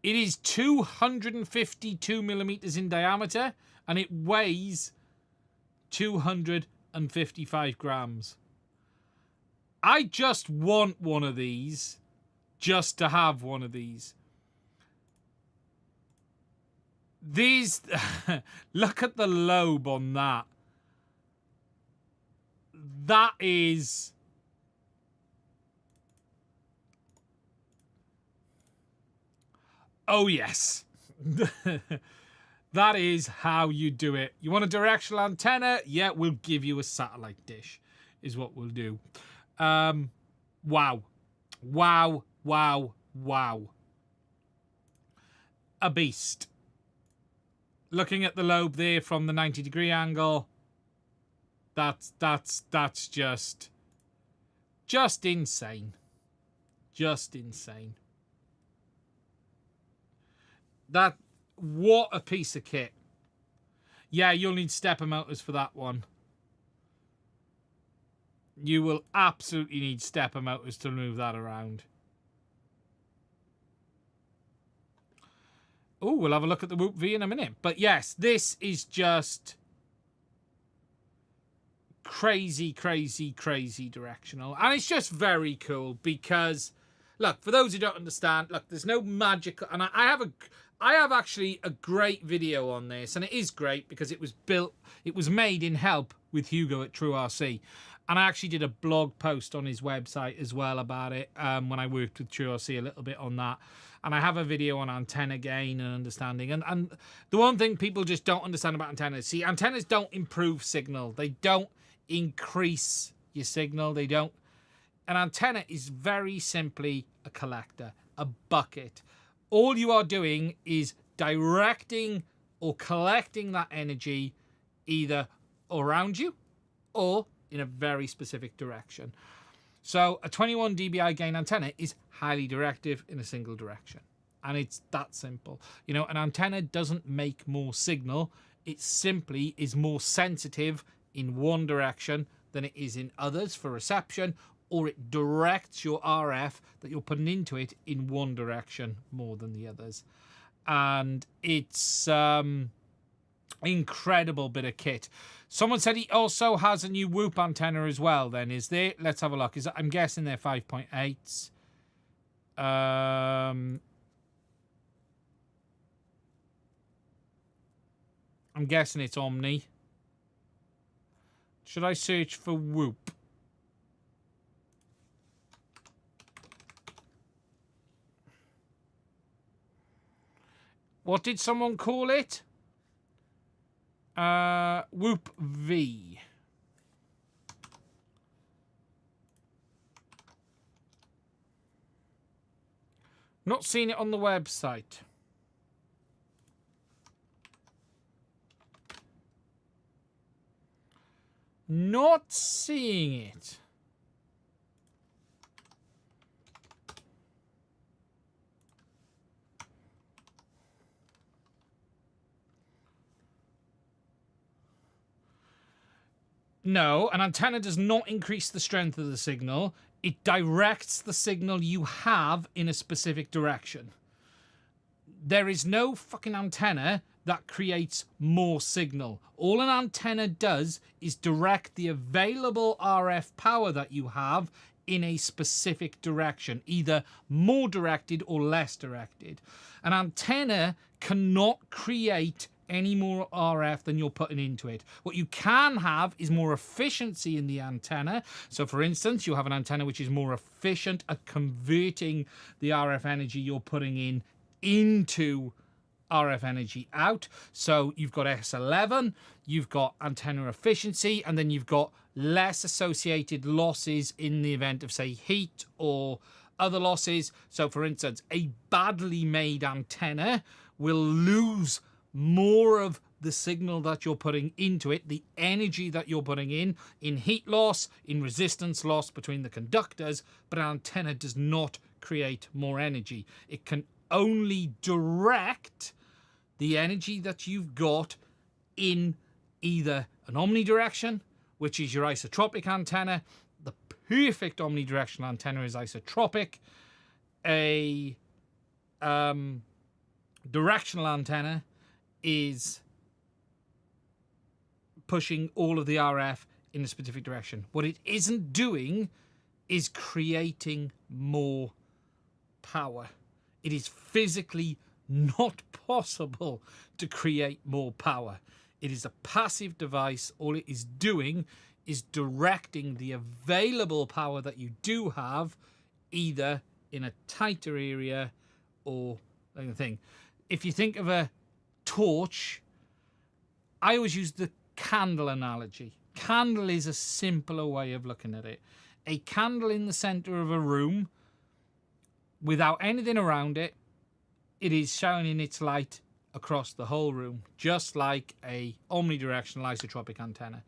It is 252 millimeters in diameter, and it weighs 255 grams. I just want one of these, just to have one of these. These, look at the lobe on that. That is... Oh, yes. That is how you do it. You want a directional antenna? Yeah, we'll give you a satellite dish, is what we'll do. Wow. Wow, wow, wow. A beast. Looking at the lobe there from the 90-degree angle, that's just insane. Just insane. What a piece of kit. Yeah, you'll need stepper motors for that one. You will absolutely need stepper motors to move that around. Oh, we'll have a look at the Whoop V in a minute. But yes, this is just crazy, crazy, crazy directional. And it's just very cool because, look, for those who don't understand, look, there's no magic. And I I have actually a great video on this, and it is great because it was made in help with Hugo at TrueRC. And I actually did a blog post on his website as well about it when I worked with TrueRC a little bit on that. And I have a video on antenna gain and understanding. And the one thing people just don't understand about antennas, see, antennas don't improve signal. They don't increase your signal. They don't. An antenna is very simply a collector, a bucket. All you are doing is directing or collecting that energy either around you or in a very specific direction. So a 21 dBi gain antenna is highly directive in a single direction. And it's that simple. You know, an antenna doesn't make more signal. It simply is more sensitive in one direction than it is in others for reception, or it directs your RF that you're putting into it in one direction more than the others. And it's incredible bit of kit. Someone said he also has a new Whoop antenna as well then, is there? Let's have a look. I'm guessing they're 5.8s. I'm guessing it's Omni. Should I search for Whoop? What did someone call it? Whoop V. Not seen it on the website. Not seeing it. No, an antenna does not increase the strength of the signal. It directs the signal you have in a specific direction. There is no fucking antenna that creates more signal. All an antenna does is direct the available RF power that you have in a specific direction, either more directed or less directed. An antenna cannot create any more RF than you're putting into it. What you can have is more efficiency in the antenna. So for instance, you have an antenna which is more efficient at converting the RF energy you're putting in into RF energy out. So you've got S11, you've got antenna efficiency, and then you've got less associated losses in the event of, say, heat or other losses. So for instance, a badly made antenna will lose more of the signal that you're putting into it, the energy that you're putting in heat loss, in resistance loss between the conductors, but an antenna does not create more energy. It can only direct the energy that you've got in either an omnidirection, which is your isotropic antenna. The perfect omnidirectional antenna is isotropic. A directional antenna is pushing all of the RF in a specific direction. What it isn't doing is creating more power. It is physically not possible to create more power. It is a passive device. All it is doing is directing the available power that you do have either in a tighter area or like a thing. If you think of a torch, I always use the candle analogy. Candle is a simpler way of looking at it. A candle in the center of a room without anything around it, it is shining its light across the whole room, just like a omnidirectional isotropic antenna.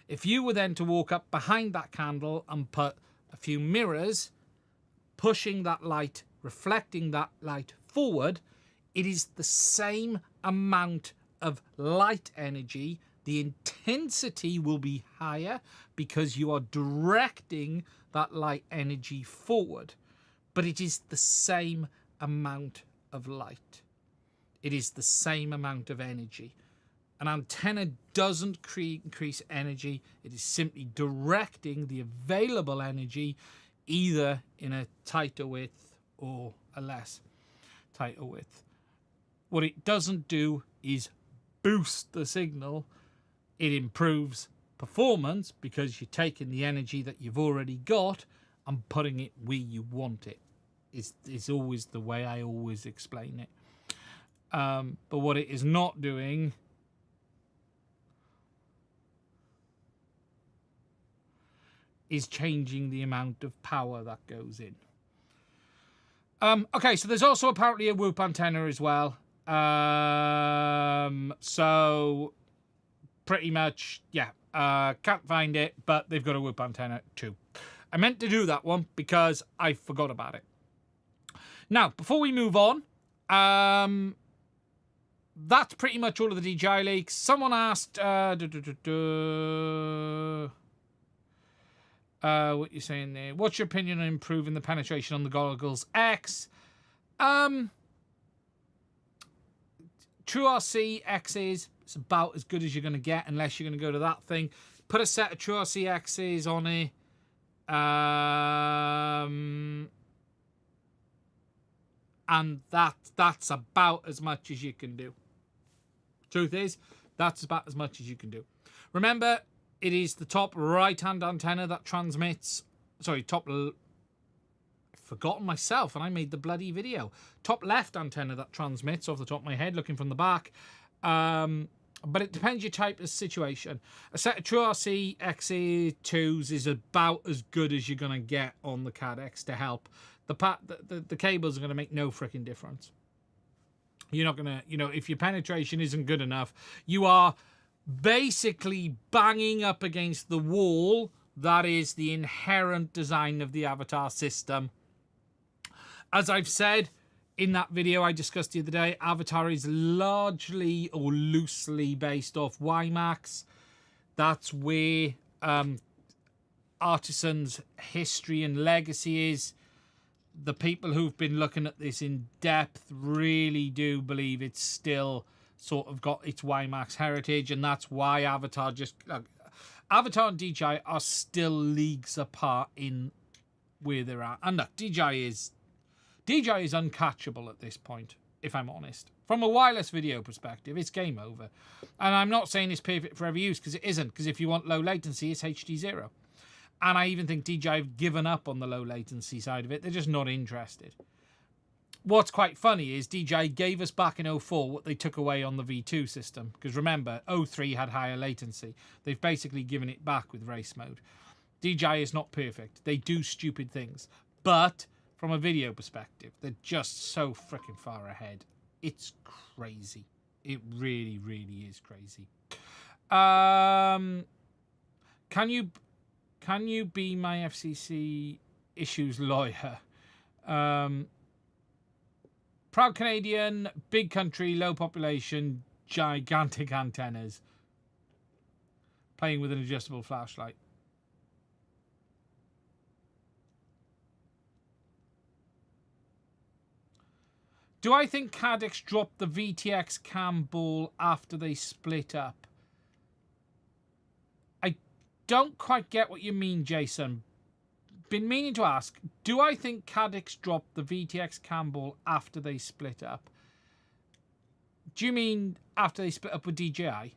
If you were then to walk up behind that candle and put a few mirrors pushing that light, reflecting that light forward, it is the same amount of light energy. The intensity will be higher because you are directing that light energy forward, but it is the same amount of light. It is the same amount of energy. An antenna doesn't increase energy. It is simply directing the available energy either in a tighter width or a less tighter width. What it doesn't do is boost the signal. It improves performance because you're taking the energy that you've already got and putting it where you want it. It's always the way I always explain it. But what it is not doing is changing the amount of power that goes in. Okay, so there's also apparently a whoop antenna as well. So pretty much, yeah, can't find it, but they've got a whoop antenna too. I meant to do that one because I forgot about it. Now, before we move on, that's pretty much all of the DJI leaks. Someone asked, what you're saying there? What's your opinion on improving the penetration on the Goggles X? TrueRC X's, it's about as good as you're going to get unless you're going to go to that thing. Put a set of TrueRC X's on it. And that's about as much as you can do. Truth is, that's about as much as you can do. Remember, it is the top right-hand antenna that transmits... Sorry, I've forgotten myself, and I made the bloody video. Top left antenna that transmits off the top of my head, looking from the back. But it depends your type of situation. A set of TrueRC XA2s is about as good as you're going to get on the CAD-X to help. The cables are going to make no freaking difference. You're not going to, if your penetration isn't good enough, you are basically banging up against the wall. That is the inherent design of the Avatar system. As I've said in that video I discussed the other day, Avatar is largely or loosely based off WiMAX. That's where Artson's history and legacy is. The people who've been looking at this in depth really do believe it's still sort of got its WiMAX heritage, and that's why Avatar Avatar and DJI are still leagues apart in where they're at. And look, DJI is uncatchable at this point, if I'm honest. From a wireless video perspective, it's game over. And I'm not saying it's perfect for every use, because it isn't, because if you want low latency, it's HDZero. And I even think DJI have given up on the low latency side of it. They're just not interested. What's quite funny is DJI gave us back in 04 what they took away on the V2 system. Because remember, 03 had higher latency. They've basically given it back with race mode. DJI is not perfect. They do stupid things. But from a video perspective, they're just so freaking far ahead. It's crazy. It really, really is crazy. Can you be my FCC issues lawyer? Proud Canadian, big country, low population, gigantic antennas. Playing with an adjustable flashlight. Do I think CAD-X dropped the VTX cam ball after they split up? I don't quite get what you mean, Jason. Been meaning to ask, do I think CAD-X dropped the VTX cam ball after they split up? Do you mean after they split up with DJI?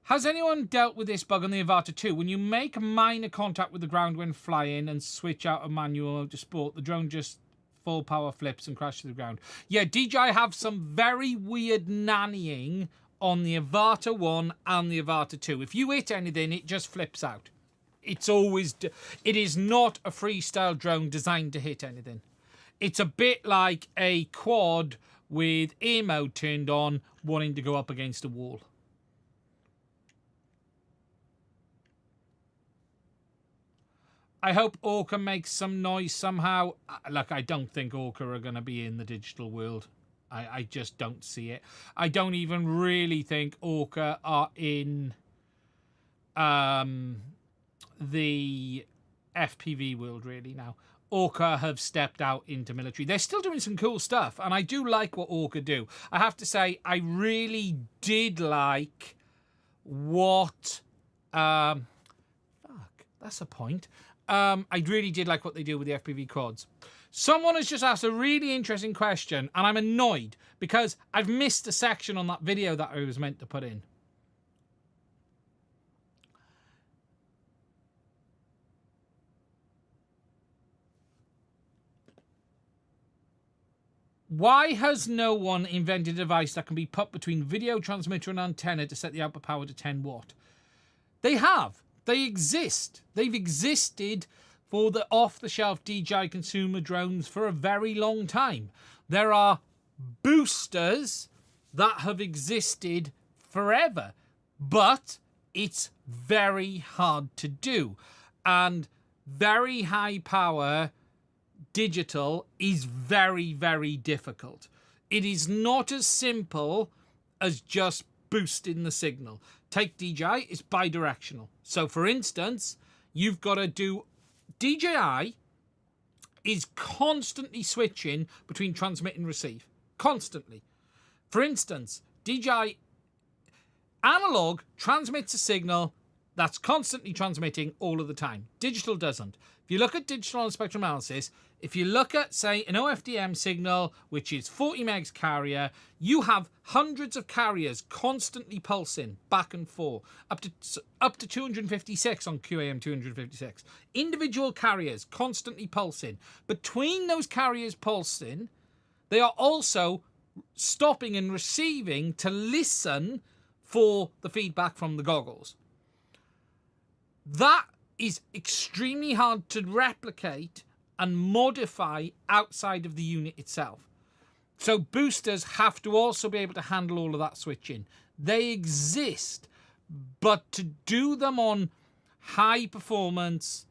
Has anyone dealt with this bug on the Avata 2? When you make minor contact with the ground when flying and switch out of manual mode to sport, the drone just full power flips and crashes to the ground. Yeah, DJI have some very weird nannying on the Avata 1 and the Avata 2. If you hit anything, it just flips out. It's always... It is not a freestyle drone designed to hit anything. It's a bit like a quad with air mode turned on, wanting to go up against a wall. I hope Orca makes some noise somehow. Look, I don't think Orca are going to be in the digital world. I just don't see it. I don't even really think Orca are in the FPV world really now. Orca have stepped out into military. They're still doing some cool stuff, and I do like what Orca do. I have to say, I really did like what... fuck, That's a point. I really did like what they do with the FPV quads. Someone has just asked a really interesting question, and I'm annoyed because I've missed a section on that video that I was meant to put in. Why has no one invented a device that can be put between video transmitter and antenna to set the output power to 10 watt? They have. They exist. They've existed for the off-the-shelf DJI consumer drones for a very long time. There are boosters that have existed forever, but it's very hard to do. And very high power digital is very, very difficult. It is not as simple as just boosting the signal. Take DJI, it's bidirectional. So for instance, you've got to do, DJI is constantly switching between transmit and receive. Constantly. For instance, DJI analog transmits a signal that's constantly transmitting all of the time. Digital doesn't. If you look at digital on spectrum analysis, if you look at, say, an OFDM signal, which is 40 megs carrier, you have hundreds of carriers constantly pulsing back and forth, up to 256 on QAM 256. Individual carriers constantly pulsing. Between those carriers pulsing, they are also stopping and receiving to listen for the feedback from the goggles. That is extremely hard to replicate and modify outside of the unit itself. So boosters have to also be able to handle all of that switching. They exist, but to do them on high performance,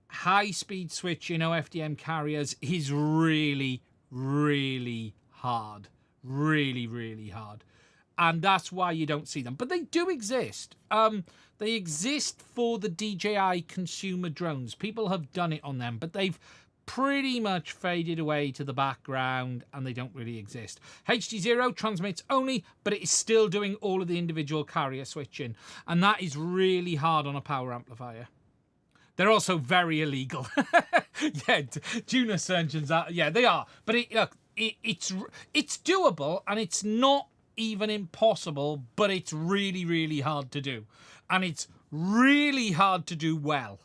high speed switching OFDM carriers is really, really hard. Really, really hard. And that's why you don't see them. But they do exist. They exist for the DJI consumer drones. People have done it on them, but they've pretty much faded away to the background and they don't really exist. HDZero transmits only, but it is still doing all of the individual carrier switching. And that is really hard on a power amplifier. They're also very illegal. Yeah, tuner surgeons are. Yeah, they are. But look, it's doable and it's not even impossible, but it's really, really hard to do. And it's really hard to do well.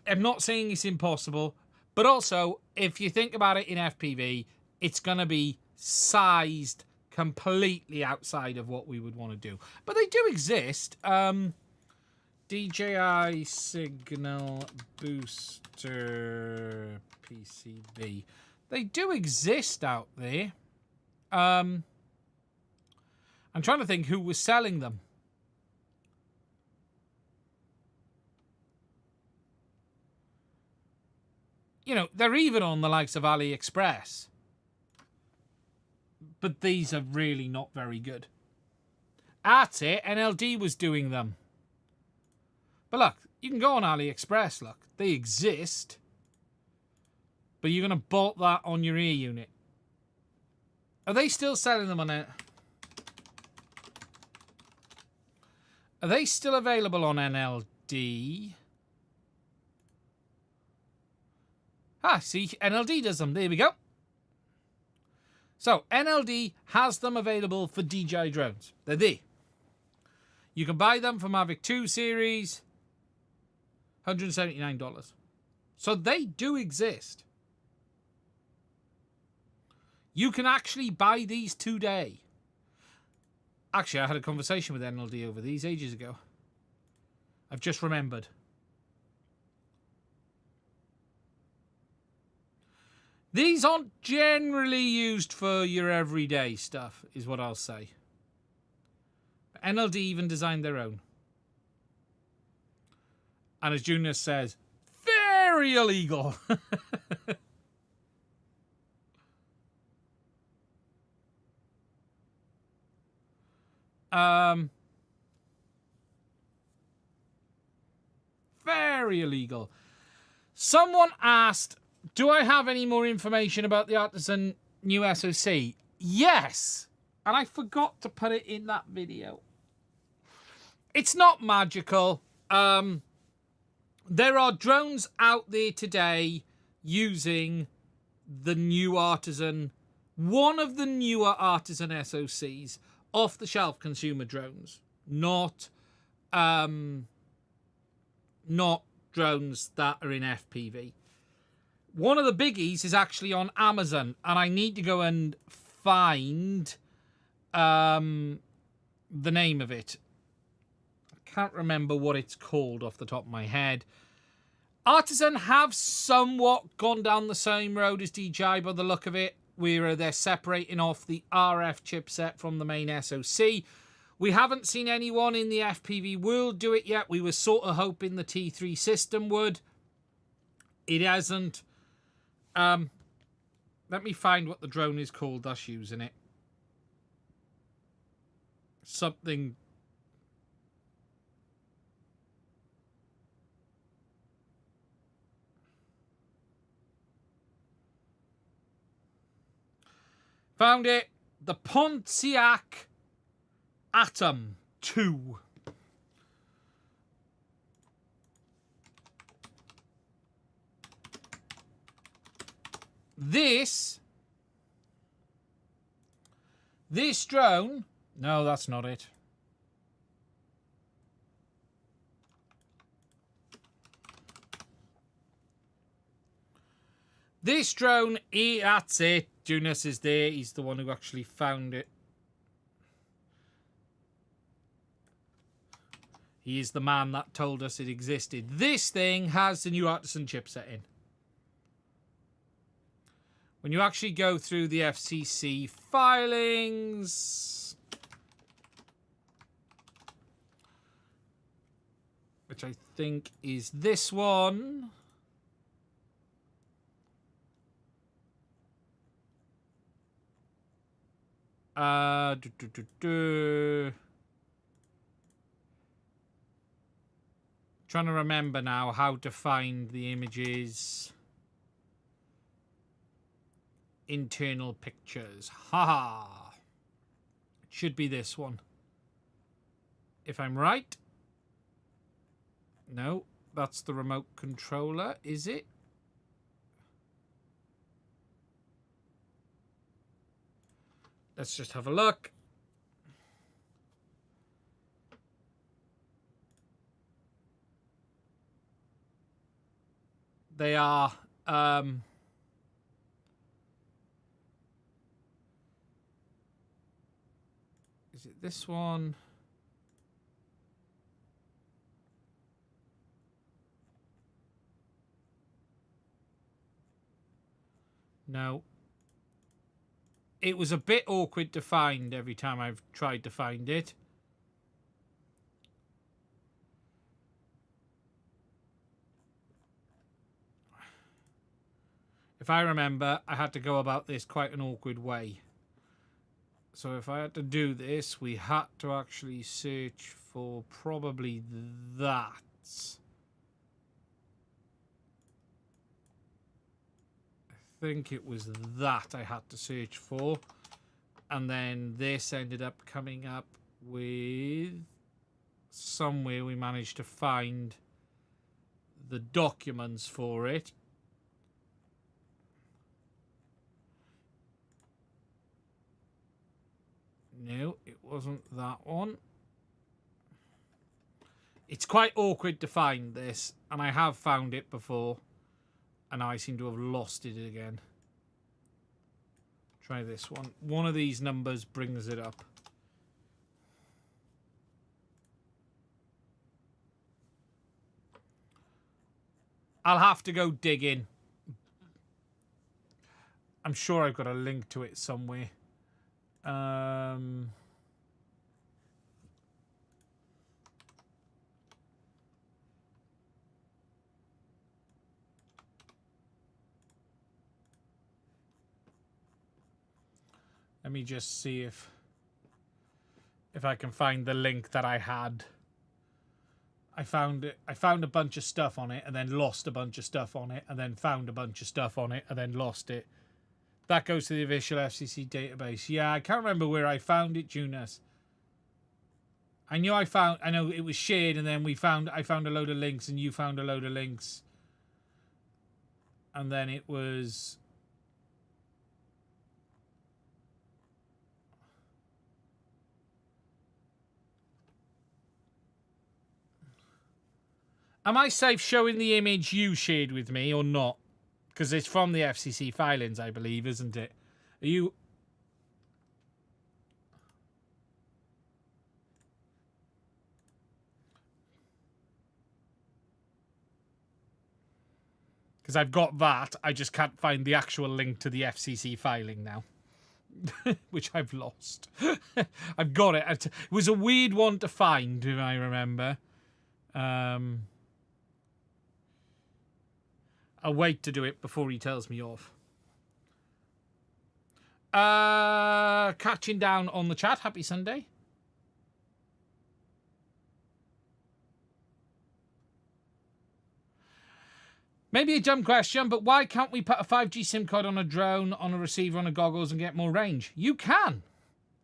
I'm not saying it's impossible, but also, if you think about it in FPV, it's going to be sized completely outside of what we would want to do. But they do exist. DJI Signal Booster PCB. They do exist out there. I'm trying to think who was selling them. You know, they're even on the likes of AliExpress. But these are really not very good. Artson, NLD was doing them. But look, you can go on AliExpress, look. They exist. But you're going to bolt that on your ear unit. Are they still selling them on it? Are they still available on NLD? Ah, see, NLD does them. There we go. So, NLD has them available for DJI drones. They're there. You can buy them for Mavic 2 series. $179. So, they do exist. You can actually buy these today. Actually, I had a conversation with NLD over these ages ago. I've just remembered. These aren't generally used for your everyday stuff, is what I'll say. But NLD even designed their own. And as Junior says, very illegal. Very illegal. Someone asked, do I have any more information about the Artson new SoC? Yes. And I forgot to put it in that video. It's not magical. There are drones out there today using the new Artson, one of the newer Artson SoCs, off-the-shelf consumer drones, not drones that are in FPV. One of the biggies is actually on Amazon, and I need to go and find the name of it. I can't remember what it's called off the top of my head. Artson have somewhat gone down the same road as DJI by the look of it, where they're separating off the RF chipset from the main SoC. We haven't seen anyone in the FPV world do it yet. We were sort of hoping the T3 system would. It hasn't. Let me find what the drone is called that's using it. Something. Found it. The Pontiac Atom 2. This drone, no, that's not it. This drone, that's it. Jonas is there. He's the one who actually found it. He is the man that told us it existed. This thing has the new Artson chipset in. When you actually go through the FCC filings, which I think is this one. Trying to remember now how to find the images. Internal pictures. Haha. It should be this one. If I'm right. No, that's the remote controller, is it? Let's just have a look. They are is it this one? No. It was a bit awkward to find every time I've tried to find it. If I remember, I had to go about this quite an awkward way. So if I had to do this, we had to actually search for probably that. I think it was that I had to search for. And then this ended up coming up with somewhere we managed to find the documents for it. No, it wasn't that one. It's quite awkward to find this, and I have found it before, and I seem to have lost it again. Try this one. One of these numbers brings it up. I'll have to go digging. I'm sure I've got a link to it somewhere. Let me just see if I can find the link that I had. I found it. I found a bunch of stuff on it and then lost a bunch of stuff on it and then found a bunch of stuff on it and then lost it. That goes to the official FCC database. Yeah, I can't remember where I found it, Jonas. I know it was shared, and then I found a load of links, and you found a load of links. And then it was... Am I safe showing the image you shared with me or not? Because it's from the FCC filings, I believe, isn't it? Are you... Because I've got that, I just can't find the actual link to the FCC filing now. Which I've lost. I've got it. It was a weird one to find, if I remember. I'll wait to do it before he tells me off. Catching down on the chat. Happy Sunday. Maybe a dumb question, but why can't we put a 5G SIM card on a drone, on a receiver, on a goggles and get more range? You can.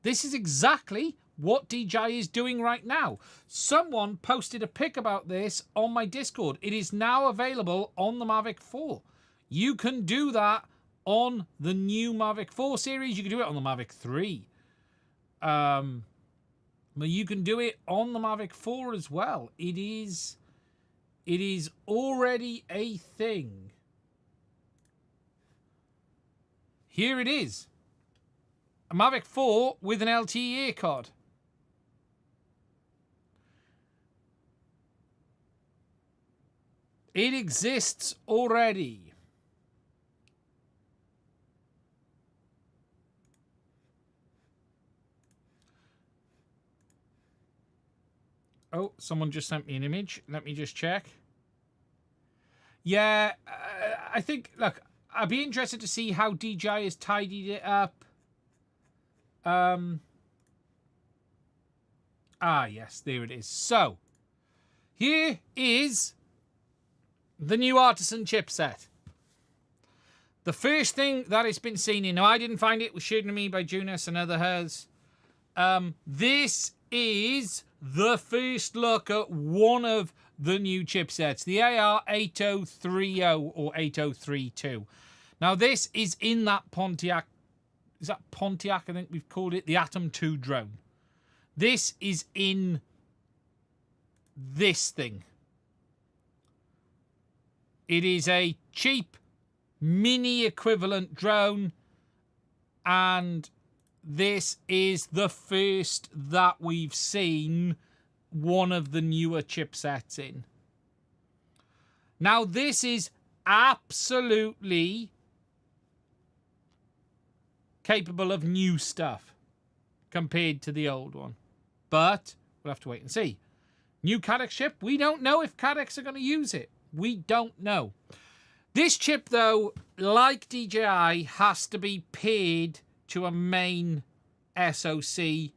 This is exactly what DJI is doing right now. Someone posted a pic about this on my Discord. It is now available on the Mavic 4. You can do that on the new Mavic 4 series. You can do it on the Mavic 3. But you can do it on the Mavic 4 as well. It is already a thing. Here it is. A Mavic 4 with an LTE card. It exists already. Oh, someone just sent me an image. Let me just check. Yeah, I think, look, I'd be interested to see how DJI has tidied it up. Yes, there it is. So, here is the new Artson chipset. The first thing that it's been seen in, now I didn't find it, it was shared to me by Junus and other hers. This is the first look at one of the new chipsets, the AR8030 or 8032. Now this is in that Pontiac, is that Pontiac, I think we've called it, the Atom 2 drone. This is in this thing. It is a cheap mini equivalent drone, and this is the first that we've seen one of the newer chipsets in. Now this is absolutely capable of new stuff compared to the old one, but we'll have to wait and see. New Cadex chip, we don't know if Cadex are going to use it. We don't know. This chip, though, like DJI, has to be paired to a main SoC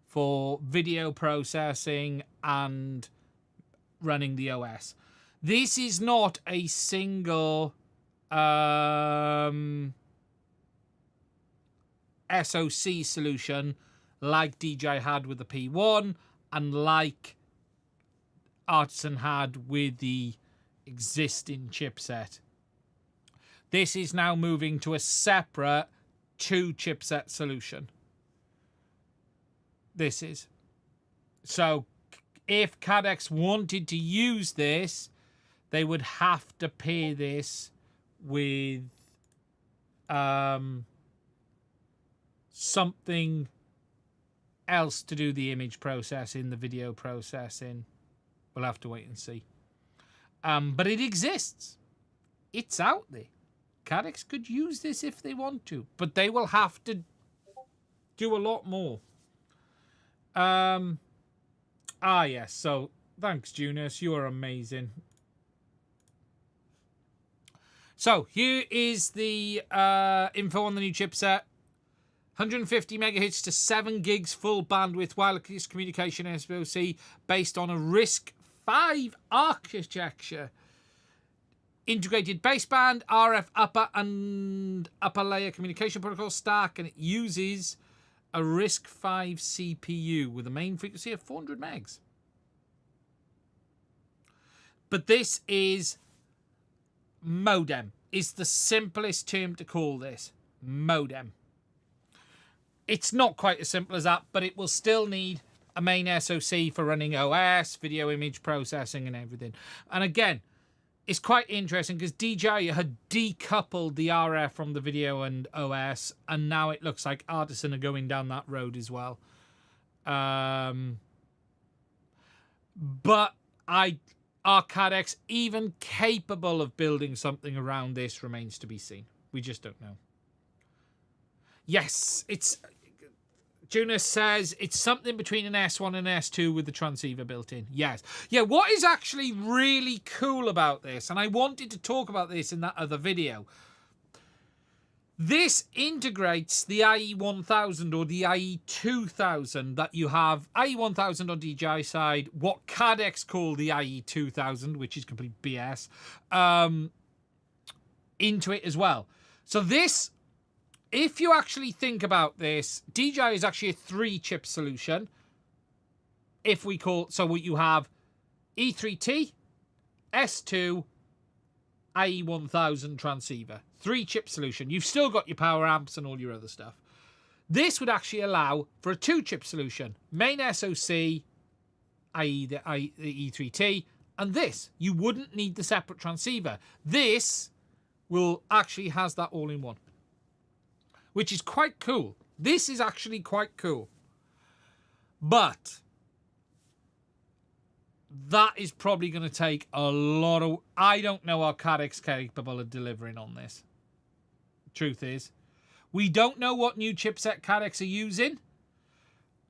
for video processing and running the OS. This is not a single SoC solution like DJI had with the P1 and like Artson had with the existing chipset. This is now moving to a separate 2 chipset solution. This is. So if Cadex wanted to use this, they would have to pair this with something else to do the image processing, the video processing. We'll have to wait and see. But it exists. It's out there. Cadex could use this if they want to, but they will have to do a lot more. Yes. So thanks, Junus. You are amazing. So here is the info on the new chipset. 150 megahertz to 7 gigs full bandwidth wireless communication SoC based on a RISC-V architecture. Integrated baseband, RF upper and upper layer communication protocol stack, and it uses a RISC-V CPU with a main frequency of 400 megs. But this is modem. Is the simplest term to call this. Modem. It's not quite as simple as that, but it will still need a main SoC for running OS, video image processing and everything. And again, it's quite interesting because DJI had decoupled the RF from the video and OS, and now it looks like Artson are going down that road as well. But are CADX even capable of building something around this remains to be seen. We just don't know. Yes, it's... Jonas says it's something between an S1 and S2 with the transceiver built in. Yes. Yeah, what is actually really cool about this, and I wanted to talk about this in that other video, this integrates the IE1000 or the IE2000 that you have. IE1000 on DJI side, what CADX call the IE2000, which is complete BS, into it as well. So this... If you actually think about this, DJI is actually a 3-chip solution. If we call... So what you have E3T, S2, IE1000 transceiver. 3-chip solution. You've still got your power amps and all your other stuff. This would actually allow for a 2-chip solution. Main SoC, i.e. the E3T, and this. You wouldn't need the separate transceiver. This will actually has that all in one, which is quite cool. This is actually quite cool. But that is probably going to take a lot of... I don't know how CADX is capable of delivering on this. Truth is, we don't know what new chipset CADX are using.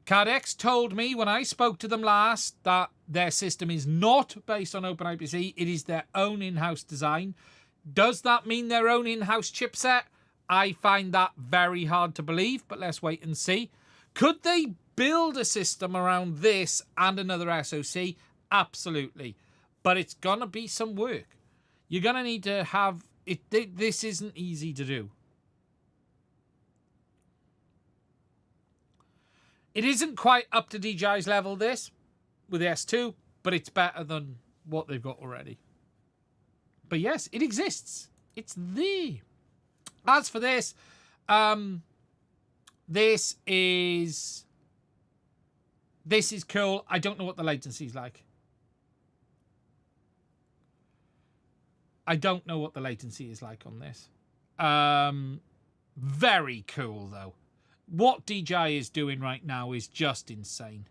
CADX told me when I spoke to them last that their system is not based on OpenIPC. It is their own in-house design. Does that mean their own in-house chipset? I find that very hard to believe, but let's wait and see. Could they build a system around this and another SoC? Absolutely. But it's going to be some work. You're going to need to have... This isn't easy to do. It isn't quite up to DJI's level, this, with the S2, but it's better than what they've got already. But yes, it exists. It's there. As for this, this is cool. I don't know what the latency is like. I don't know what the latency is like on this. Very cool, though. What DJI is doing right now is just insane.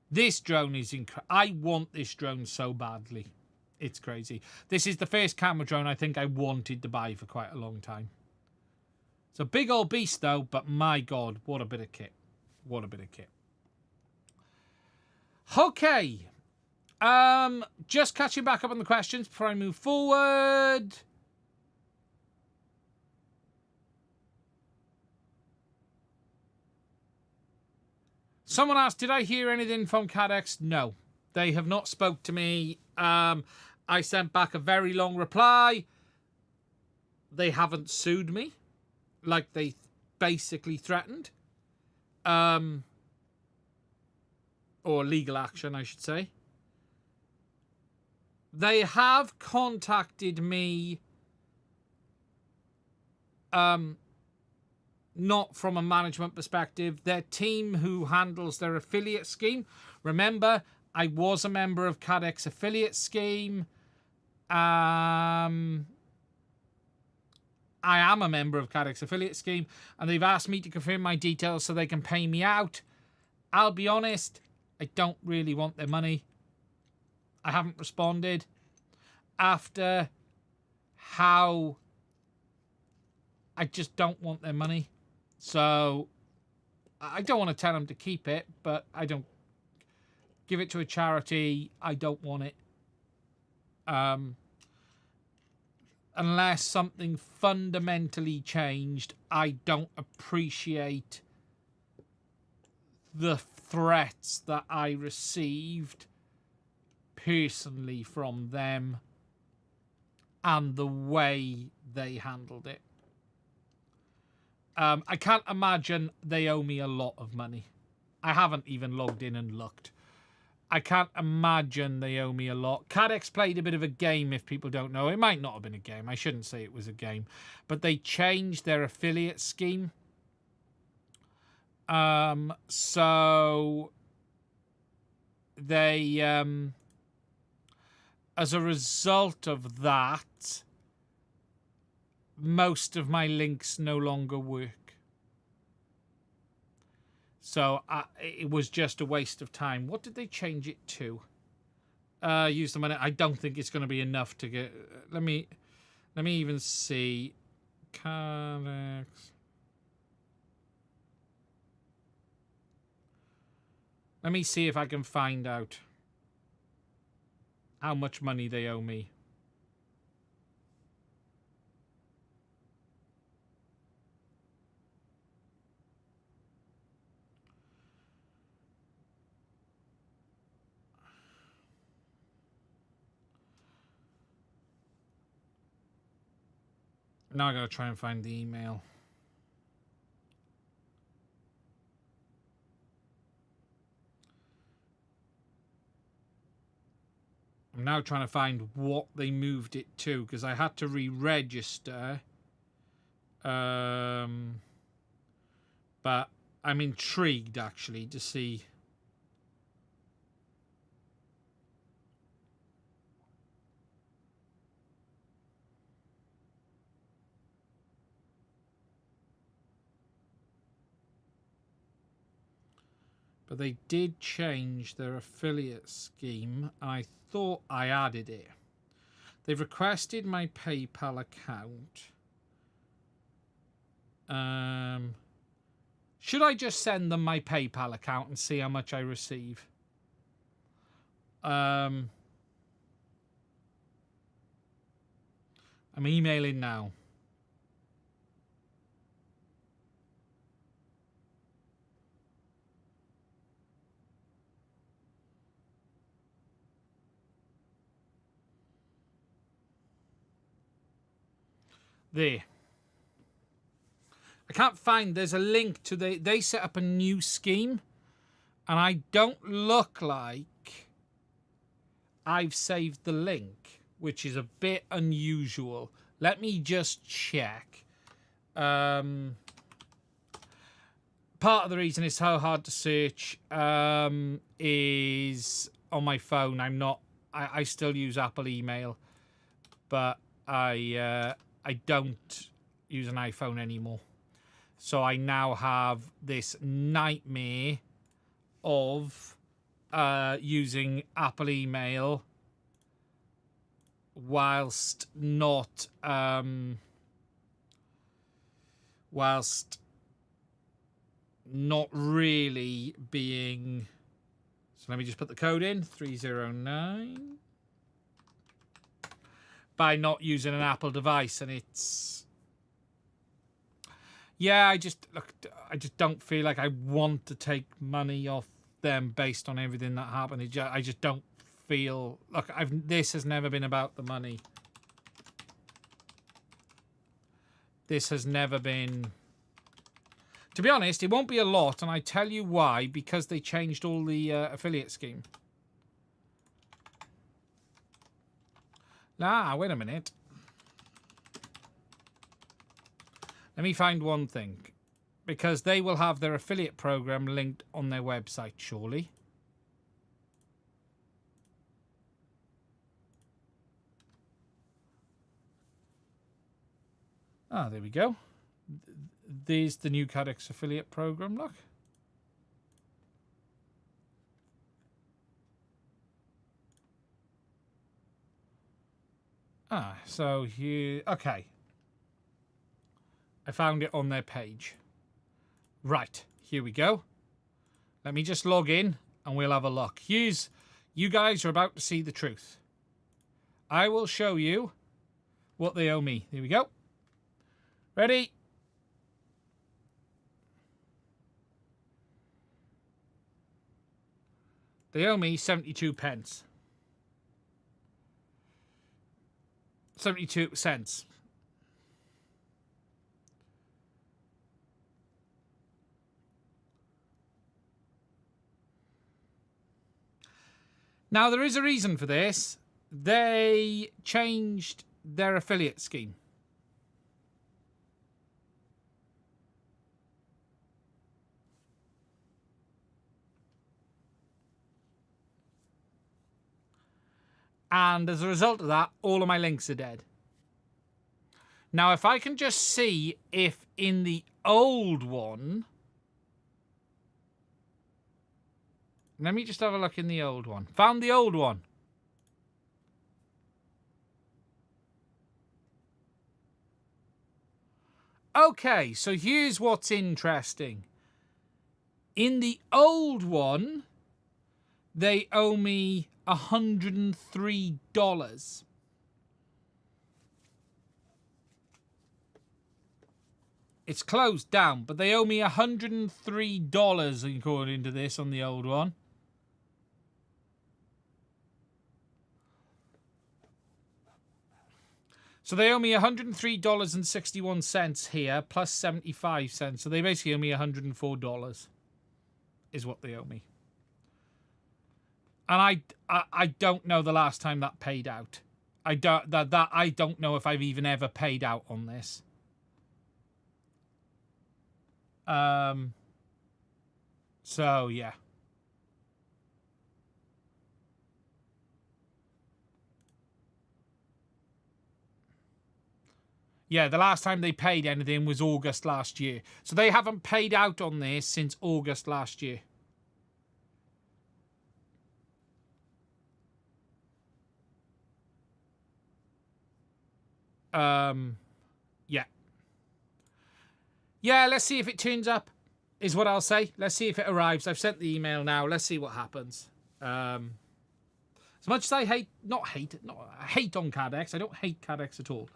This drone is incredible. I want this drone so badly. It's crazy. This is the first camera drone I think I wanted to buy for quite a long time. It's a big old beast, though, but my God, what a bit of kit. What a bit of kit. Okay. Just catching back up on the questions before I move forward. Someone asked, did I hear anything from CADX? No, they have not spoke to me. I sent back a very long reply. They haven't sued me like they basically threatened. Or legal action, I should say. They have contacted me not from a management perspective. Their team who handles their affiliate scheme. Remember, I was a member of CADX affiliate scheme. I am a member of CADX affiliate scheme, and they've asked me to confirm my details so they can pay me out. I'll be honest, I don't really want their money. I haven't responded after how I just don't want their money. So I don't want to tell them to keep it, but I don't give it to a charity. I don't want it. Unless something fundamentally changed, I don't appreciate the threats that I received personally from them and the way they handled it. I can't imagine they owe me a lot of money. I haven't even logged in and looked. I can't imagine they owe me a lot. Cadex played a bit of a game, if people don't know. It might not have been a game. I shouldn't say it was a game. But they changed their affiliate scheme. So they, as a result of that, most of my links no longer work. So it was just a waste of time. What did they change it to? Use the money. I don't think it's going to be enough to get. Let me even see. Cadex. Let me see if I can find out how much money they owe me. Now I gotta try and find the email. I'm now trying to find what they moved it to, because I had to re-register. But I'm intrigued actually to see. But they did change their affiliate scheme. I thought I added it. They've requested my PayPal account. Should I just send them my PayPal account and see how much I receive? I'm emailing now. There. I can't find. There's a link to they set up a new scheme, and I don't look like I've saved the link, which is a bit unusual. Let me just check. Part of the reason it's so hard to search is on my phone. I still use Apple email, but I don't use an iPhone anymore. So I now have this nightmare of using Apple email whilst not really being. So let me just put the code in 309. By not using an Apple device, and it's. Yeah, I just don't feel like I want to take money off them based on everything that happened. I just don't feel. Look, this has never been about the money. This has never been. To be honest, it won't be a lot, and I tell you why. Because they changed all the affiliate scheme. Nah, wait a minute. Let me find one thing. Because they will have their affiliate program linked on their website, surely. Ah, there we go. There's the new Cadex affiliate program, look. Ah, so here, okay. I found it on their page. Right, here we go. Let me just log in and we'll have a look. You guys are about to see the truth. I will show you what they owe me. Here we go. Ready? They owe me 72 pence. 72 cents. Now, there is a reason for this. They changed their affiliate scheme. And as a result of that, all of my links are dead. Now, if I can just see if in the old one... Let me just have a look in the old one. Found the old one. Okay, so here's what's interesting. In the old one, they owe me $103. It's closed down, but they owe me $103 according to this on the old one. So they owe me $103.61 here, plus 75 cents. So they basically owe me $104 is what they owe me. And I don't know the last time that paid out. I don't know if I've even ever paid out on this. So yeah. Yeah, the last time they paid anything was August last year. So they haven't paid out on this since August last year. Yeah. Yeah, let's see if it turns up, is what I'll say. Let's see if it arrives. I've sent the email now. Let's see what happens. As much as I hate on Cadex, I don't hate Cadex at all.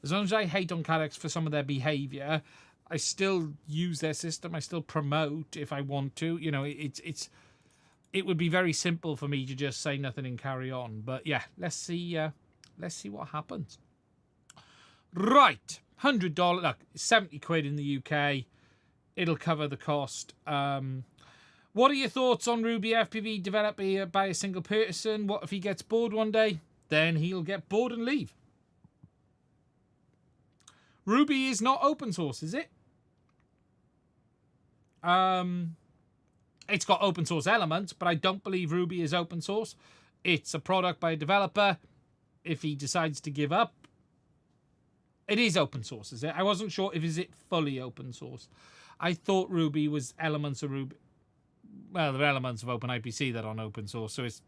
As long as I hate on Cadex for some of their behaviour, I still use their system. I still promote if I want to. You know, it would be very simple for me to just say nothing and carry on. But yeah, let's see what happens. Right, $100. Look, 70 quid in the UK. It'll cover the cost. What are your thoughts on Ruby FPV developed by a single person? What if he gets bored one day? Then he'll get bored and leave. Ruby is not open source, is it? It's got open source elements, but I don't believe Ruby is open source. It's a product by a developer. If he decides to give up, it is open source, is it? I wasn't sure if is it fully open source. I thought Ruby was elements of Ruby. Well, there are elements of OpenIPC that are on open source, so it's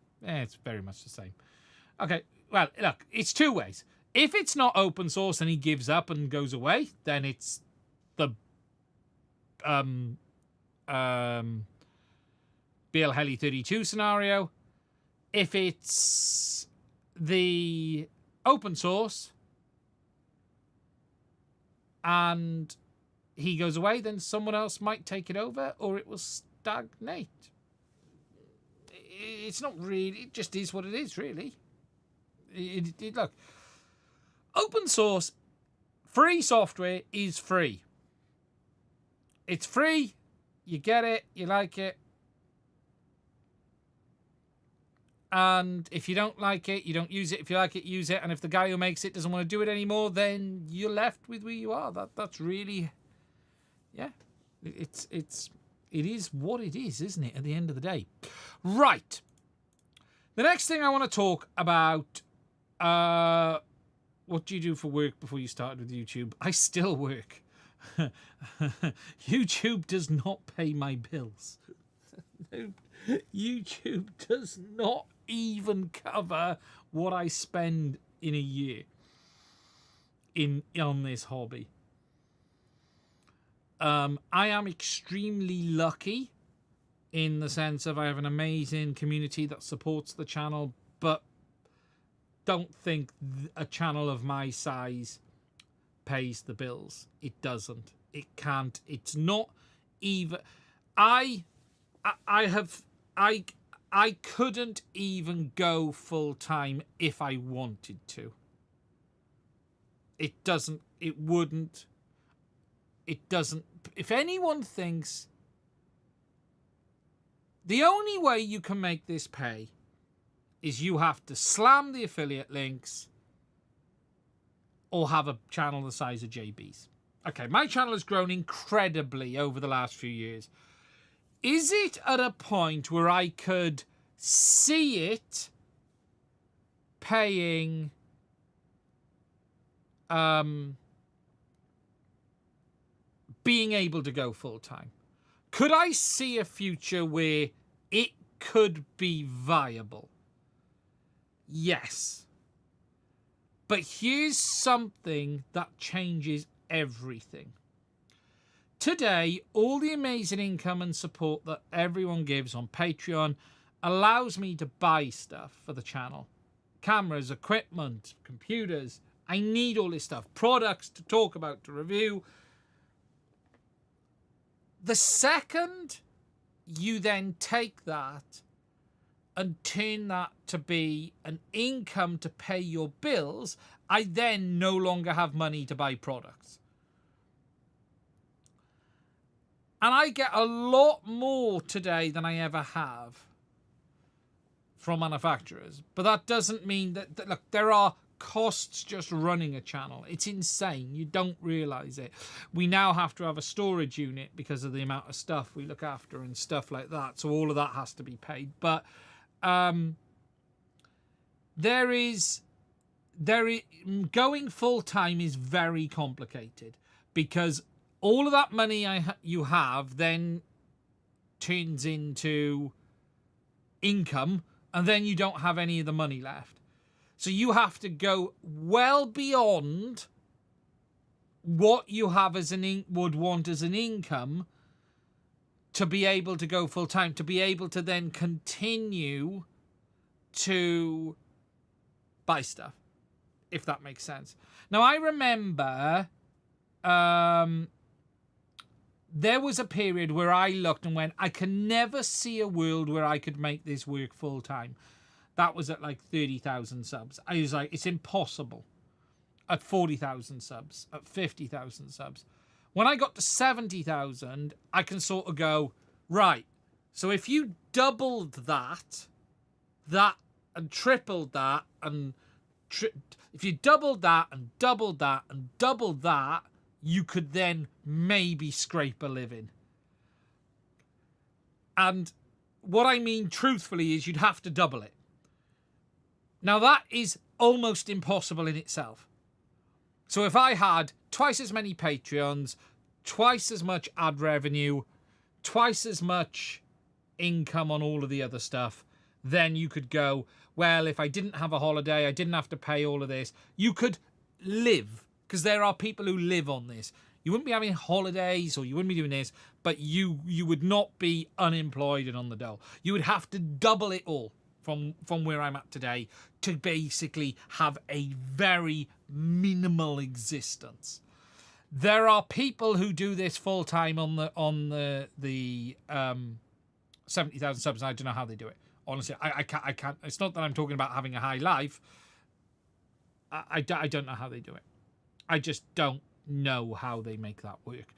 very much the same. Okay, well, look, it's two ways. If it's not open source and he gives up and goes away, then it's the BL Heli 32 scenario. If it's the open source and he goes away, then someone else might take it over or it will stagnate. It's not really, it just is what it is, really. Look, open source, free software is free. It's free, you get it, you like it. And if you don't like it, you don't use it. If you like it, use it. And if the guy who makes it doesn't want to do it anymore, then you're left with where you are. That's really, yeah. It is what it is, isn't it, at the end of the day? Right. The next thing I want to talk about, what do you do for work before you started with YouTube? I still work. YouTube does not pay my bills. YouTube does not even cover what I spend in a year on this hobby. I am extremely lucky in the sense of I have an amazing community that supports the channel, but don't think a channel of my size pays the bills. It doesn't. It can't. It's not even. I couldn't even go full time if I wanted to. It doesn't. It wouldn't. It doesn't. If anyone thinks the only way you can make this pay is you have to slam the affiliate links or have a channel the size of JB's. Okay, my channel has grown incredibly over the last few years. Is it at a point where I could see it paying being able to go full-time? Could I see a future where it could be viable? Yes. But here's something that changes everything. Today, all the amazing income and support that everyone gives on Patreon allows me to buy stuff for the channel. Cameras, equipment, computers. I need all this stuff. Products to talk about, to review. The second you then take that and turn that to be an income to pay your bills, I then no longer have money to buy products. And I get a lot more today than I ever have from manufacturers. But that doesn't mean that look, there are costs just running a channel. It's insane. You don't realize it. We now have to have a storage unit because of the amount of stuff we look after and stuff like that. So all of that has to be paid. But going full time is very complicated because all of that money you have then turns into income, and then you don't have any of the money left. So you have to go well beyond what you have as would want as an income to be able to go full time, to be able to then continue to buy stuff, if that makes sense. Now, I remember there was a period where I looked and went, I can never see a world where I could make this work full time. That was at like 30,000 subs. I was like, it's impossible. At 40,000 subs, at 50,000 subs. When I got to 70,000, I can sort of go, right, so if you doubled that and tripled that, and if you doubled that and doubled that and doubled that, you could then maybe scrape a living. And what I mean truthfully is you'd have to double it. Now that is almost impossible in itself. So if I had twice as many Patreons, twice as much ad revenue, twice as much income on all of the other stuff, then you could go, well, if I didn't have a holiday, I didn't have to pay all of this, you could live, because there are people who live on this. You wouldn't be having holidays or you wouldn't be doing this, but you would not be unemployed and on the dole. You would have to double it all from where I'm at today to basically have a very minimal existence. There are people who do this full time on the 70,000 subs, and I don't know how they do it. Honestly, I can't. It's not that I'm talking about having a high life. I don't know how they do it. I just don't know how they make that work.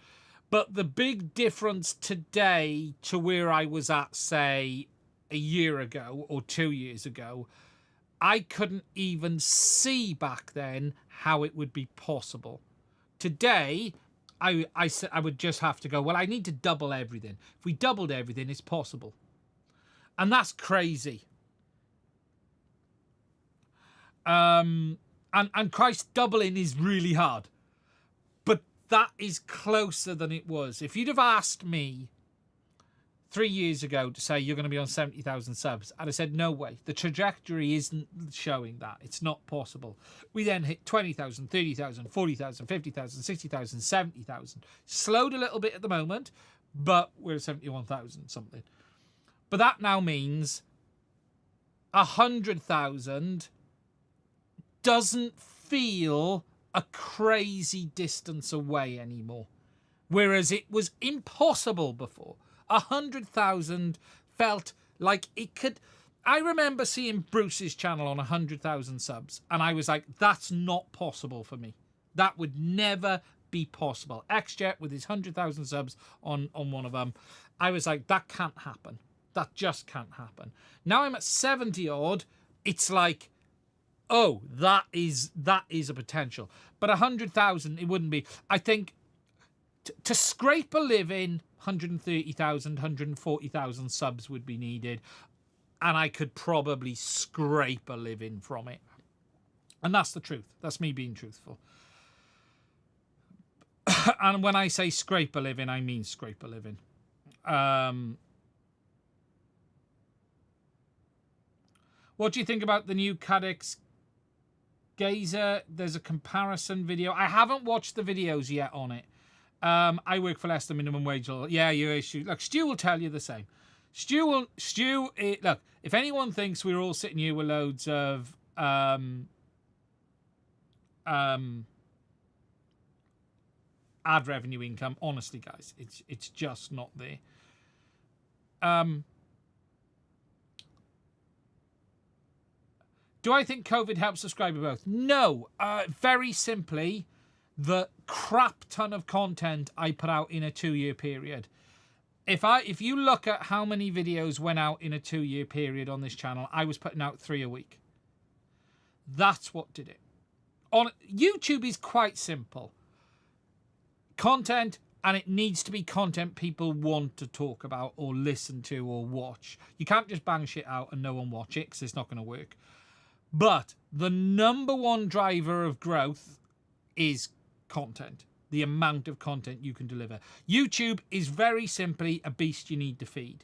But the big difference today to where I was at, say, a year ago or 2 years ago, I couldn't even see back then how it would be possible. Today, I would just have to go, well, I need to double everything. If we doubled everything, it's possible. And that's crazy. And Christ, doubling is really hard. But that is closer than it was. If you'd have asked me 3 years ago to say you're going to be on 70,000 subs, I'd have said, no way. The trajectory isn't showing that. It's not possible. We then hit 20,000, 30,000, 40,000, 50,000, 60,000, 70,000. Slowed a little bit at the moment, but we're at 71,000 something. But that now means 100,000 doesn't feel a crazy distance away anymore. Whereas it was impossible before. 100,000 felt like it could. I remember seeing Bruce's channel on 100,000 subs, and I was like, that's not possible for me. That would never be possible. XJet with his 100,000 subs on one of them, I was like, that can't happen. That just can't happen. Now I'm at 70 odd, it's like, oh, that is a potential. But 100,000, it wouldn't be. I think to scrape a living, 130,000, 140,000 subs would be needed. And I could probably scrape a living from it. And that's the truth. That's me being truthful. And when I say scrape a living, I mean scrape a living. What do you think about the new Cadex Gazer? There's a comparison video. I haven't watched the videos yet on it. I work for less than minimum wage. Yeah, you issue. Look, Stu will tell you the same. Look, if anyone thinks we're all sitting here with loads of ad revenue income, honestly, guys, it's just not there. Do I think COVID helps subscriber growth? No. Very simply, the crap ton of content I put out in a 2-year period. If you look at how many videos went out in a 2-year period on this channel, I was putting out 3 a week. That's what did it. On YouTube is quite simple. Content, and it needs to be content people want to talk about or listen to or watch. You can't just bang shit out and no one watch it, because it's not going to work. But the number one driver of growth is content. The amount of content you can deliver. YouTube is very simply a beast you need to feed.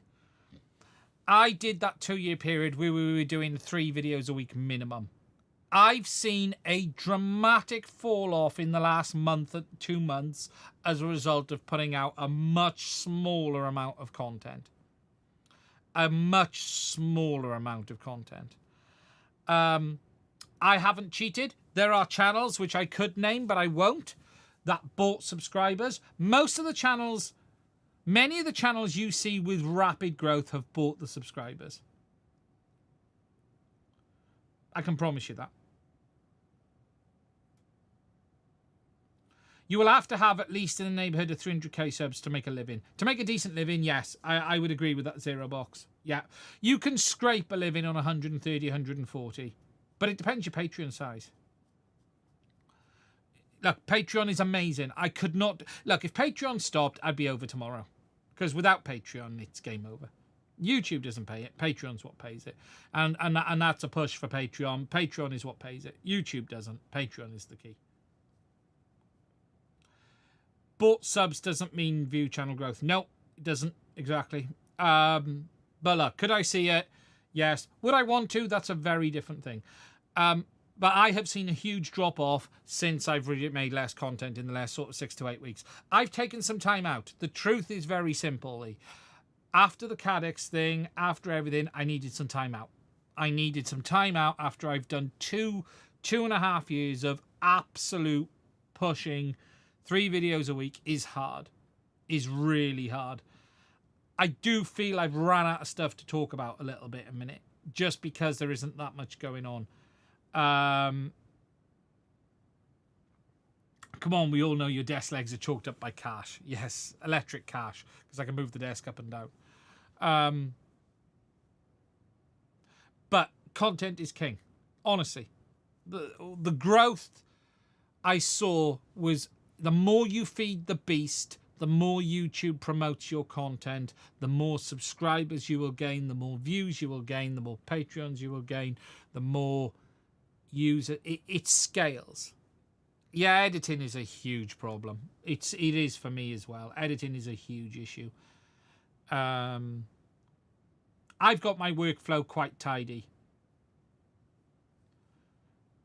I did that 2-year period where we were doing 3 videos a week minimum. I've seen a dramatic fall off in the last month, 2 months, as a result of putting out a much smaller amount of content. A much smaller amount of content. I haven't cheated. There are channels which I could name, but I won't, that bought subscribers. Most of the channels, many of the channels you see with rapid growth have bought the subscribers. I can promise you that. You will have to have at least in the neighborhood of 300k subs to make a living. To make a decent living, yes, I would agree with that Zero box. Yeah, you can scrape a living on 130, 140, but it depends your Patreon size. Look, Patreon is amazing. I could not... Look, if Patreon stopped, I'd be over tomorrow. Because without Patreon, it's game over. YouTube doesn't pay it. Patreon's what pays it. And that's a push for Patreon. Patreon is what pays it. YouTube doesn't. Patreon is the key. Bought subs doesn't mean view channel growth. No, it doesn't. Exactly. But look, could I see it? Yes. Would I want to? That's a very different thing. But I have seen a huge drop-off since I've really made less content in the last sort of 6 to 8 weeks. I've taken some time out. The truth is very simple. After the Cadex thing, after everything, I needed some time out. I needed some time out after I've done 2.5 years of absolute pushing. 3 videos a week is hard. Is really hard. I do feel I've run out of stuff to talk about a little bit a minute. Just because there isn't that much going on. Come on, we all know your desk legs are choked up by cash. Yes, electric cash, because I can move the desk up and down. But content is king, honestly. The growth I saw was the more you feed the beast, the more YouTube promotes your content, the more subscribers you will gain, the more views you will gain, the more Patreons you will gain, the more user it scales. Yeah, editing is a huge problem. It is for me as well. Editing is a huge issue. I've got my workflow quite tidy.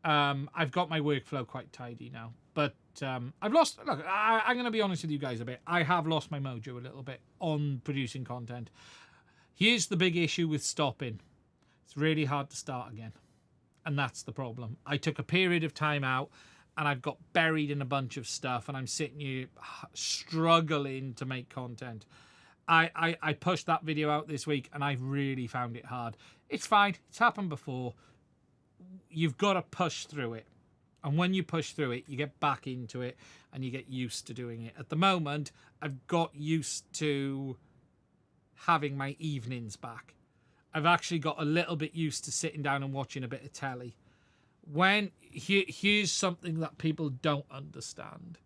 I've got my workflow quite tidy now, but I've lost. Look, I'm going to be honest with you guys a bit. I have lost my mojo a little bit on producing content. Here's the big issue with stopping. It's really hard to start again. And that's the problem. I took a period of time out and I've got buried in a bunch of stuff and I'm sitting here struggling to make content. I pushed that video out this week and I really found it hard. It's fine. It's happened before. You've got to push through it. And when you push through it, you get back into it and you get used to doing it. At the moment, I've got used to having my evenings back. I've actually got a little bit used to sitting down and watching a bit of telly. Here's something that people don't understand.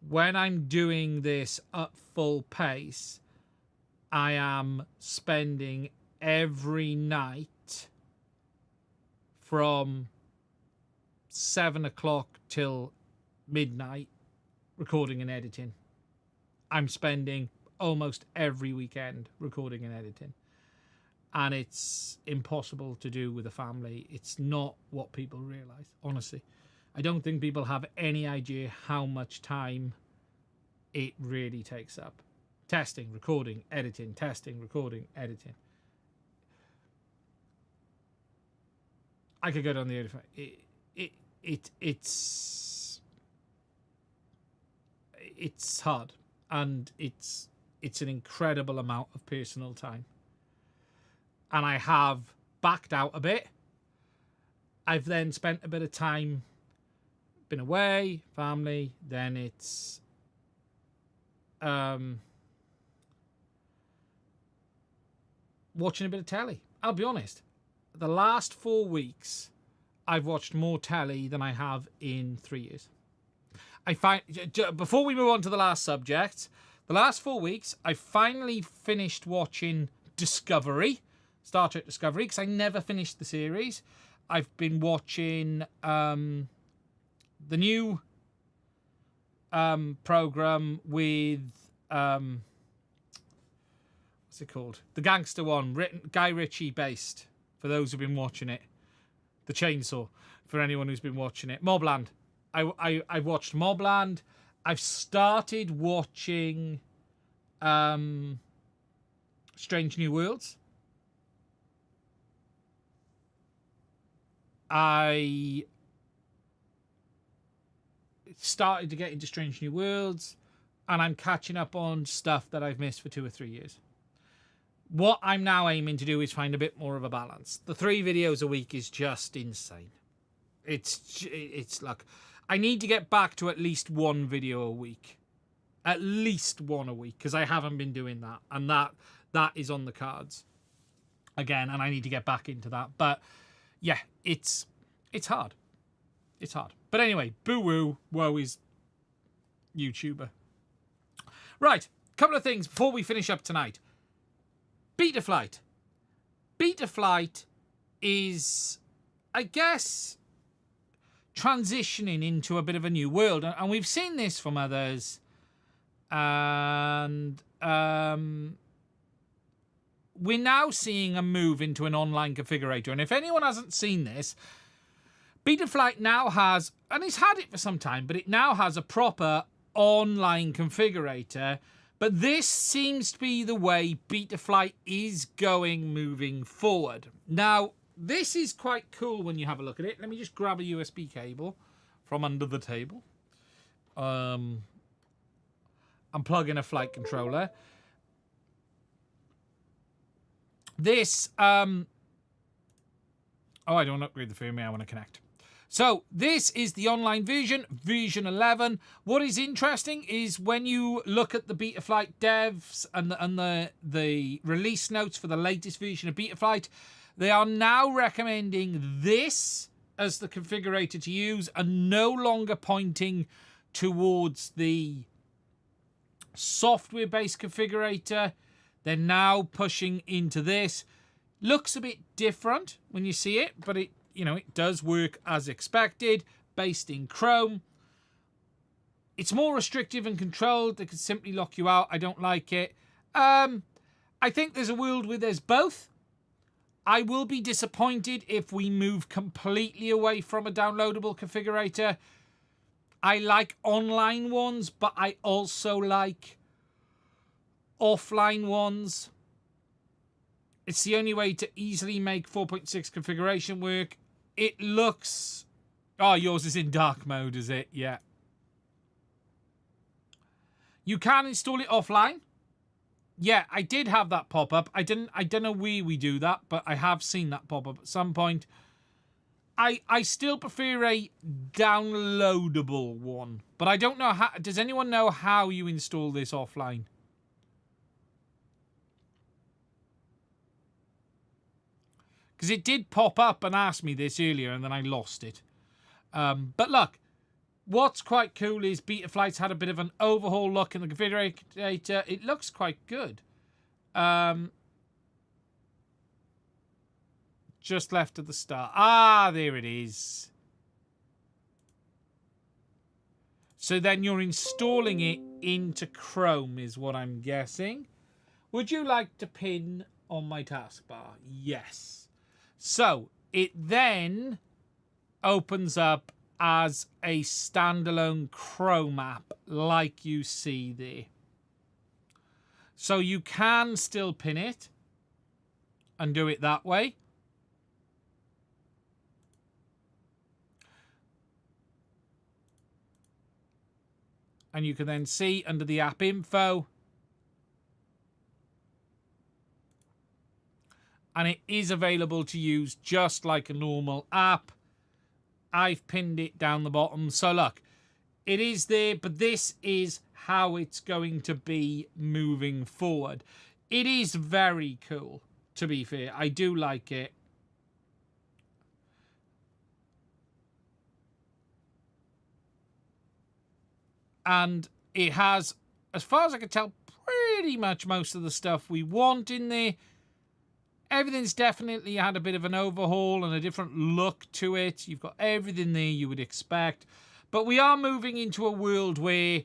When I'm doing this at full pace, I am spending every night from 7 o'clock till midnight recording and editing. I'm spending almost every weekend recording and editing. And it's impossible to do with a family. It's not what people realize, honestly. I don't think people have any idea how much time it really takes up. Testing, recording, editing, testing, recording, editing. I could go down the other side. It's hard, and it's an incredible amount of personal time. And I have backed out a bit. I've then spent a bit of time, been away, family, then it's watching a bit of telly. I'll be honest, the last 4 weeks, I've watched more telly than I have in 3 years. I find, before we move on to the last subject, the last 4 weeks, I finally finished watching Discovery, Star Trek Discovery, because I never finished the series. I've been watching the new program with what's it called? The gangster one, Guy Ritchie based. For those who've been watching it, The Chainsaw. For anyone who's been watching it, Mobland. I watched Mobland. I've started watching Strange New Worlds. I started to get into Strange New Worlds, and I'm catching up on stuff that I've missed for 2 or 3 years. What I'm now aiming to do is find a bit more of a balance. The 3 videos a week is just insane. It's like, I need to get back to at least 1 video a week. At least 1 a week, because I haven't been doing that. And that is on the cards again, and I need to get back into that. But yeah, it's hard. It's hard. But anyway, boo-woo, woe is YouTuber. Right, couple of things before we finish up tonight. Betaflight. Betaflight is, I guess, transitioning into a bit of a new world. And we've seen this from others. And we're now seeing a move into an online configurator. And if anyone hasn't seen this, Betaflight now has, and it's had it for some time, but it now has a proper online configurator. But this seems to be the way Betaflight is going moving forward. Now, this is quite cool when you have a look at it. Let me just grab a USB cable from under the table. I'm plugging a flight controller. This, oh, I don't want to upgrade the firmware, I want to connect. So this is the online version, version 11. What is interesting is when you look at the Betaflight devs and the release notes for the latest version of Betaflight, they are now recommending this as the configurator to use and no longer pointing towards the software-based configurator. They're now pushing into this. Looks a bit different when you see it, but it does work as expected, based in Chrome. It's more restrictive and controlled. They can simply lock you out. I don't like it. I think there's a world where there's both. I will be disappointed if we move completely away from a downloadable configurator. I like online ones, but I also like offline ones. It's the only way to easily make 4.6 configuration work. It looks... Oh, yours is in dark mode, is it? Yeah. You can install it offline. Yeah, I did have that pop up. I don't know where we do that, but I have seen that pop up at some point. I still prefer a downloadable one, but I don't know how... Does anyone know how you install this offline? because it did pop up and ask me this earlier and then I lost it. But look, what's quite cool is Betaflight's had a bit of an overhaul look in the configurator. It looks quite good. Just left at the start. Ah, there it is. So then you're installing it into Chrome is what I'm guessing. Would you like to pin on my taskbar? Yes. So it then opens up as a standalone Chrome app like you see there. So you can still pin it and do it that way. And you can then see under the app info. And it is available to use just like a normal app. I've pinned it down the bottom. So look, it is there, but this is how it's going to be moving forward. It is very cool, to be fair. I do like it. And it has, as far as I can tell, pretty much most of the stuff we want in there. Everything's definitely had a bit of an overhaul and a different look to it. You've got everything there you would expect. But we are moving into a world where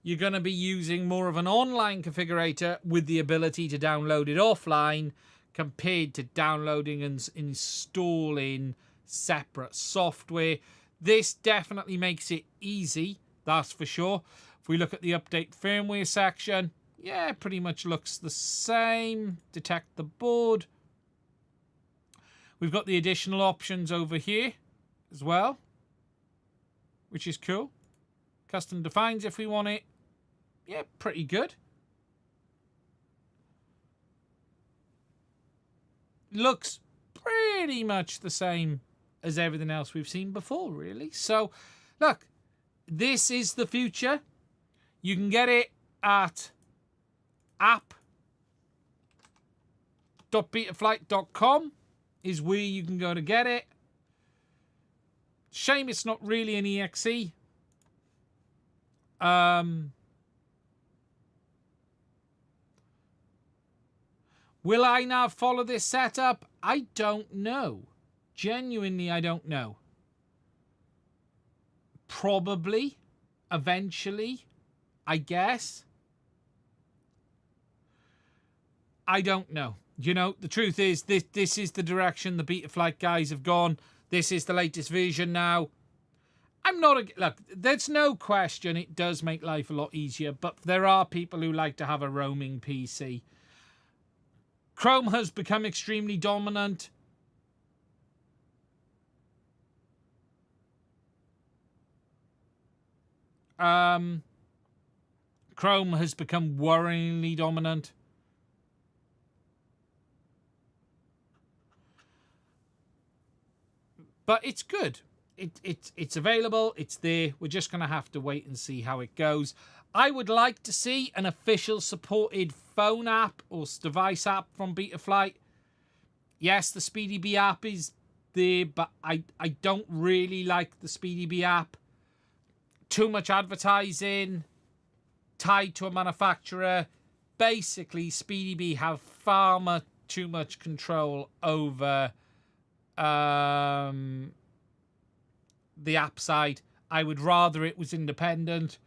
you're going to be using more of an online configurator with the ability to download it offline compared to downloading and installing separate software. This definitely makes it easy. That's for sure. If we look at the update firmware section, yeah, pretty much looks the same. Detect the board. We've got the additional options over here as well, which is cool. Custom defines if we want it. Yeah, pretty good. Looks pretty much the same as everything else we've seen before, really. So, look. This is the future. You can get it at app.betaflight.com is where you can go to get it. Shame it's not really an EXE. Will I now follow this setup? I don't know. Genuinely, I don't know. Probably, eventually, I guess. I don't know. You know, the truth is, this is the direction the Betaflight guys have gone. This is the latest version now. I'm not a... Look, there's no question it does make life a lot easier, but there are people who like to have a roaming PC. Chrome has become extremely dominant. Chrome has become worryingly dominant. But it's good. It's available. It's there. We're just going to have to wait and see how it goes. I would like to see an official supported phone app or device app from Betaflight. Yes, the SpeedyBee app is there, but I don't really like the SpeedyBee app. Too much advertising tied to a manufacturer. Basically, SpeedyBee have far too much control over the app side. I would rather it was independent.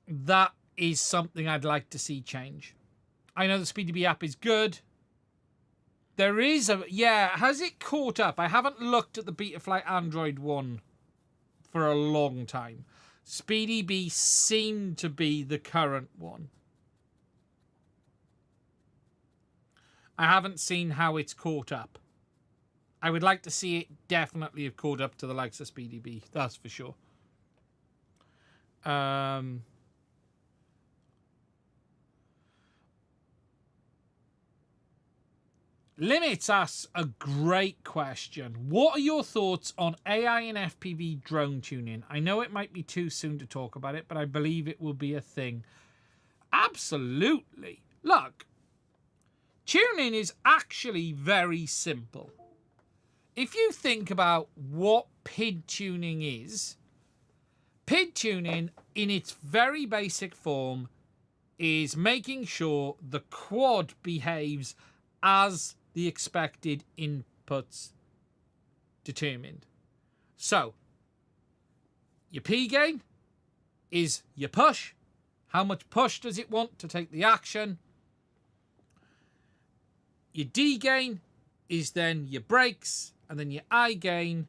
That is something I'd like to see change. I know the SpeedyBee app is good. There is a... Yeah, has it caught up? I haven't looked at the Betaflight Android one for a long time. SpeedyBee seemed to be the current one. I haven't seen how it's caught up. I would like to see it definitely have caught up to the likes of SpeedyBee. That's for sure. Limits asks a great question. What are your thoughts on AI and FPV drone tuning? I know it might be too soon to talk about it, but I believe it will be a thing. Absolutely. Look, Tuning is actually very simple. If you think about what PID tuning is, PID tuning in its very basic form is making sure the quad behaves as the expected inputs determined. So, your P gain is your push. How much push does it want to take the action? Your D gain is then your brakes, and then your I gain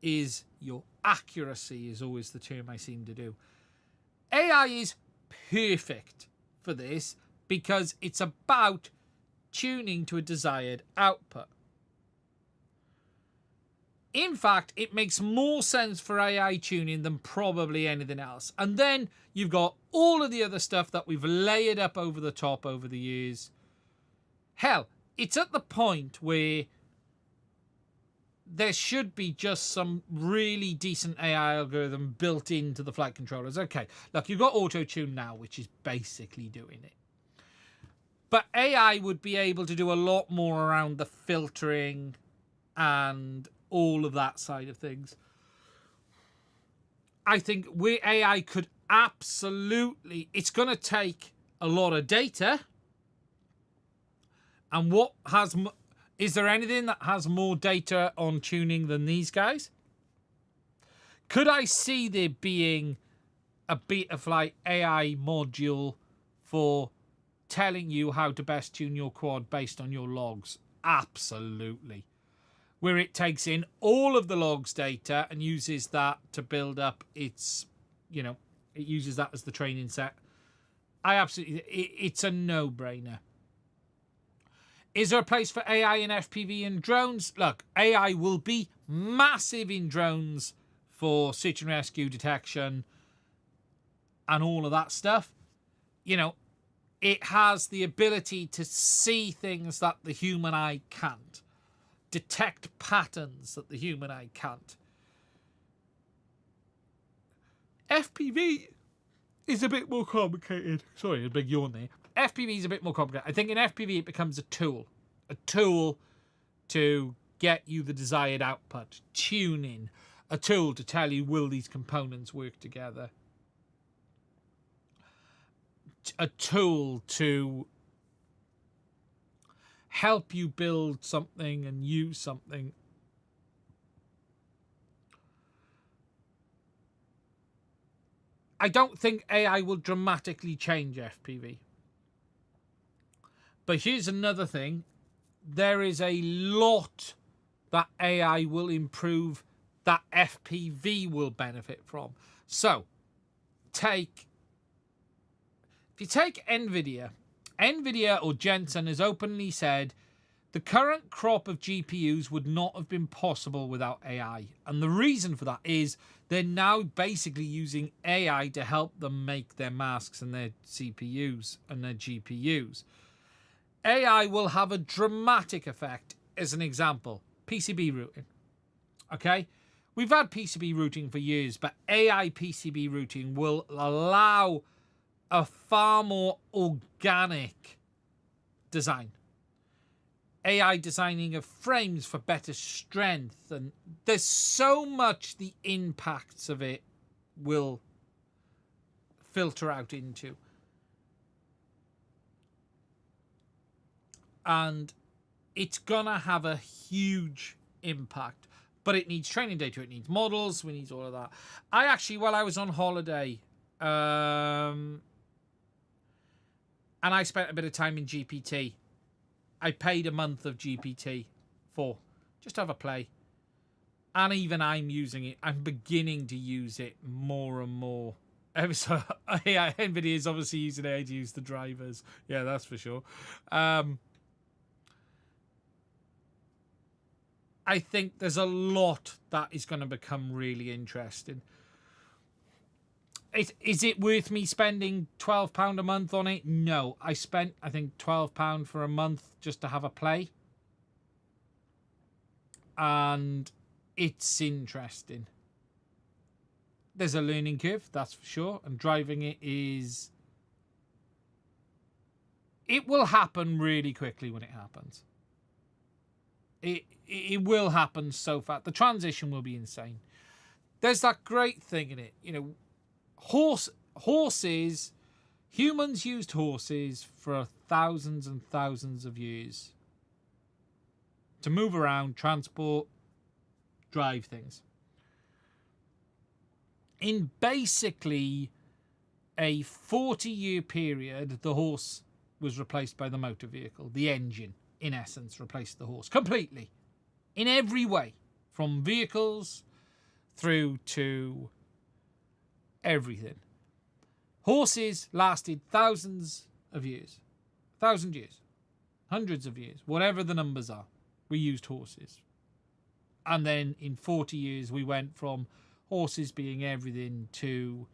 is your accuracy, is always the term I seem to do. AI is perfect for this because it's about tuning to a desired output. In fact, it makes more sense for AI tuning than probably anything else. And then you've got all of the other stuff that we've layered up over the top over the years. Hell, it's at the point where there should be just some really decent AI algorithm built into the flight controllers. Okay, look, you've got auto-tune now, which is basically doing it. But AI would be able to do a lot more around the filtering and all of that side of things. I think where AI could absolutely... It's going to take a lot of data. And what has... Is there anything that has more data on tuning than these guys? Could I see there being a Betaflight AI module for telling you how to best tune your quad based on your logs? Absolutely. Where it takes in all of the logs data and uses that to build up its, you know, it uses that as the training set. It's a no-brainer. Is there a place for AI in FPV and drones? Look, AI will be massive in drones for search and rescue detection and all of that stuff. You know, it has the ability to see things that the human eye can't. Detect patterns that the human eye can't. FPV is a bit more complicated. Sorry, a big yawn there. FPV is a bit more complicated. I think in FPV it becomes a tool to get you the desired output, tuning, a tool to tell you will these components work together, a tool to help you build something and use something. I don't think AI will dramatically change FPV. But here's another thing. There is a lot that AI will improve that FPV will benefit from. So, if you take NVIDIA or Jensen has openly said the current crop of GPUs would not have been possible without AI. And the reason for that is they're now basically using AI to help them make their masks and their CPUs and their GPUs. AI will have a dramatic effect. As an example, PCB routing. Okay? We've had PCB routing for years, but AI PCB routing will allow a far more organic design. AI designing of frames for better strength, and there's so much the impacts of it will filter out into. And it's gonna have a huge impact, but it needs training data, it needs models, we need all of that. I actually, while I was on holiday, and I spent a bit of time in GPT. I paid a month of GPT for just to have a play. And even I'm using it. I'm beginning to use it more and more. So, yeah, NVIDIA is obviously using AI to use the drivers. Yeah, that's for sure. I think there's a lot that is going to become really interesting. Is it worth me spending £12 a month on it? No. I spent, I think, £12 for a month just to have a play. And it's interesting. There's a learning curve, that's for sure. And driving it is it will happen really quickly when it happens. It will happen so fast. The transition will be insane. There's that great thing in it, you know, horses, humans used horses for thousands and thousands of years to move around, transport, drive things. In basically a 40-year period, the horse was replaced by the motor vehicle. The engine, in essence, replaced the horse completely. In every way. From vehicles through to everything. Horses lasted thousands of years. 1,000 years. Hundreds of years. Whatever the numbers are. We used horses. And then in 40 years, we went from horses being everything to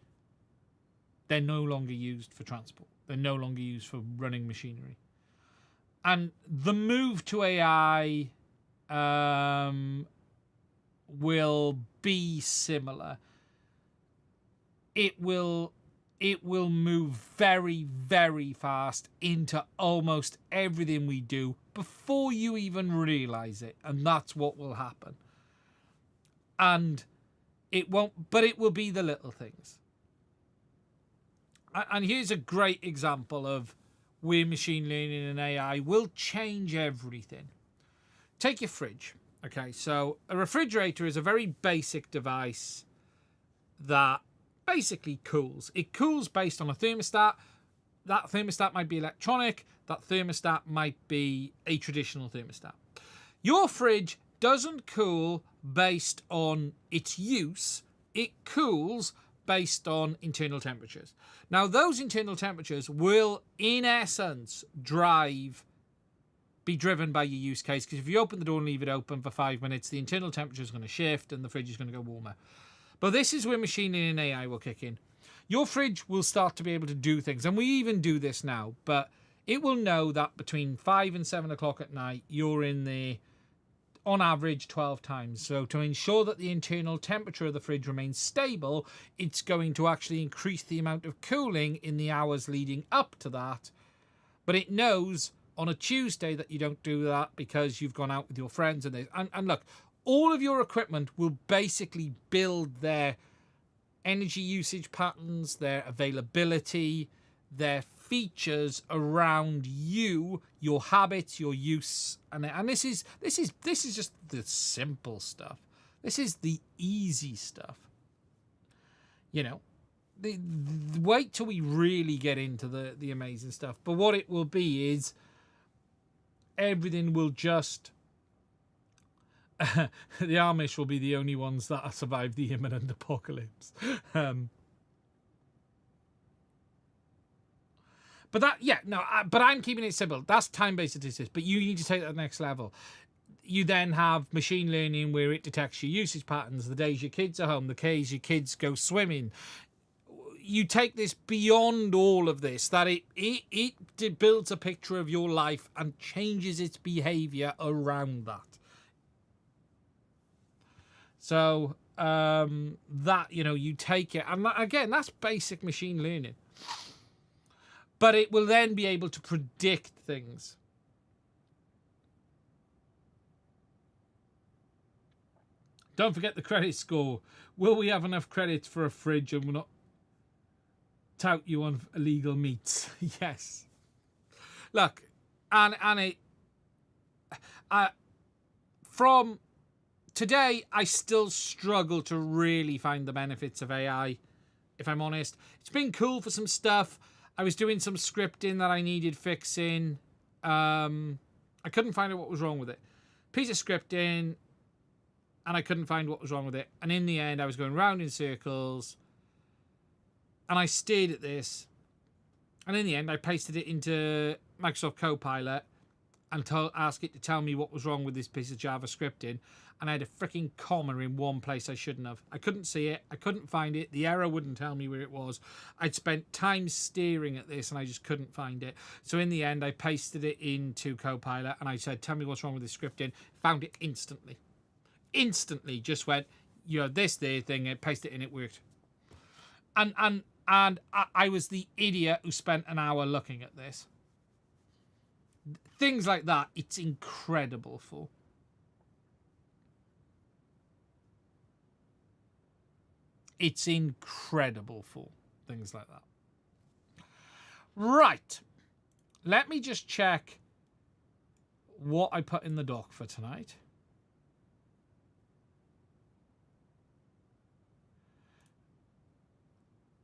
they're no longer used for transport. They're no longer used for running machinery. And the move to AI will be similar. It will move very, very fast into almost everything we do before you even realize it. And that's what will happen. And it won't, but it will be the little things. And here's a great example of where machine learning and AI will change everything. Take your fridge. Okay, so a refrigerator is a very basic device that basically cools. It cools based on a thermostat. That thermostat might be electronic. That thermostat might be a traditional thermostat. Your fridge doesn't cool based on its use. It cools based on internal temperatures. Now, those internal temperatures will, in essence, be driven by your use case, because if you open the door and leave it open for 5 minutes, the internal temperature is going to shift and the fridge is going to go warmer. But this is where machine learning and AI will kick in. Your fridge will start to be able to do things, and we even do this now, but it will know that between 5 and 7 o'clock at night, you're in there on average 12 times. So to ensure that the internal temperature of the fridge remains stable, it's going to actually increase the amount of cooling in the hours leading up to that. But it knows on a Tuesday that you don't do that because you've gone out with your friends. And look, all of your equipment will basically build their energy usage patterns, their availability, their features around you, your habits, your use, and this is just the simple stuff. This is the easy stuff. You know, wait till we really get into the amazing stuff. But what it will be is everything will just the Amish will be the only ones that survive the imminent apocalypse. But I'm keeping it simple. That's time-based statistics, but you need to take that to the next level. You then have machine learning where it detects your usage patterns, the days your kids are home, the days your kids go swimming. You take this beyond all of this, that it builds a picture of your life and changes its behavior around that. So that, you know, you take it, and again, that's basic machine learning. But it will then be able to predict things. Don't forget the credit score. Will we have enough credits for a fridge and we'll not tout you on illegal meats? Yes. Look, from today, I still struggle to really find the benefits of AI, if I'm honest. It's been cool for some stuff. I was doing some scripting that I needed fixing. I couldn't find out what was wrong with it. Piece of scripting, and I couldn't find what was wrong with it. And in the end, I was going round in circles. And I stared at this. And in the end, I pasted it into Microsoft Copilot and asked it to tell me what was wrong with this piece of Java scripting. And I had a freaking comma in one place I shouldn't have. I couldn't see it. I couldn't find it. The error wouldn't tell me where it was. I'd spent time staring at this and I just couldn't find it. So in the end, I pasted it into Copilot and I said, tell me what's wrong with this scripting. Found it instantly. Instantly just went, you know, this there thing, and pasted it in, it worked. And I was the idiot who spent an hour looking at this. things like that, it's incredible for. It's incredible for things like that. Right. Let me just check what I put in the dock for tonight.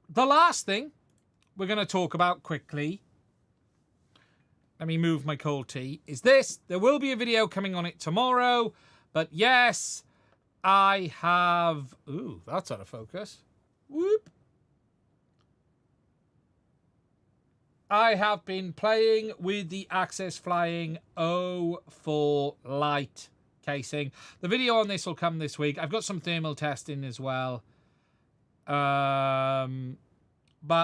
The last thing we're going to talk about quickly, let me move my cold tea, is this. There will be a video coming on it tomorrow, but yes, I have... Ooh, that's out of focus. Whoop. I have been playing with the Access Flying 04 Lite casing. The video on this will come this week. I've got some thermal testing as well. But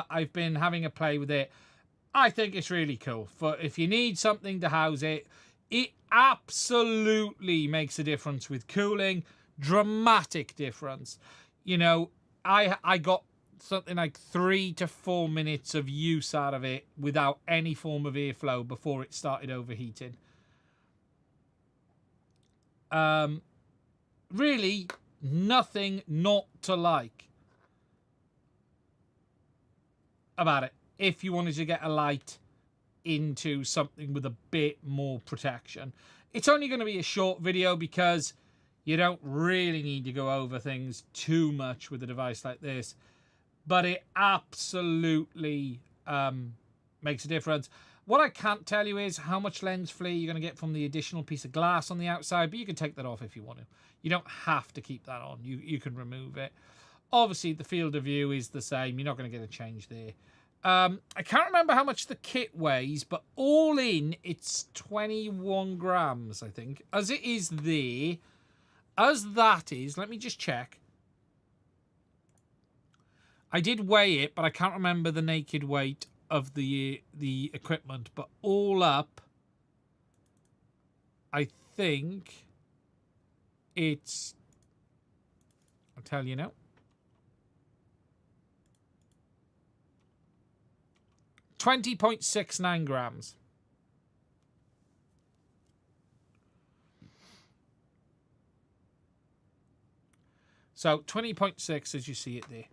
I've been having a play with it. I think it's really cool. For if you need something to house it, it absolutely makes a difference with cooling. Dramatic difference. You know, I got something like 3 to 4 minutes of use out of it without any form of airflow before it started overheating. Really, nothing not to like about it. If you wanted to get a light into something with a bit more protection. It's only going to be a short video because you don't really need to go over things too much with a device like this. But it absolutely makes a difference. What I can't tell you is how much lens flare you're going to get from the additional piece of glass on the outside, but you can take that off if you want to. You don't have to keep that on. You can remove it. Obviously, the field of view is the same. You're not going to get a change there. I can't remember how much the kit weighs, but all in, it's 21 grams, I think. As it is there, as that is, let me just check. I did weigh it, but I can't remember the naked weight of the equipment. But all up, I think it's... I'll tell you now. 20.69 grams. So 20.6 as you see it there.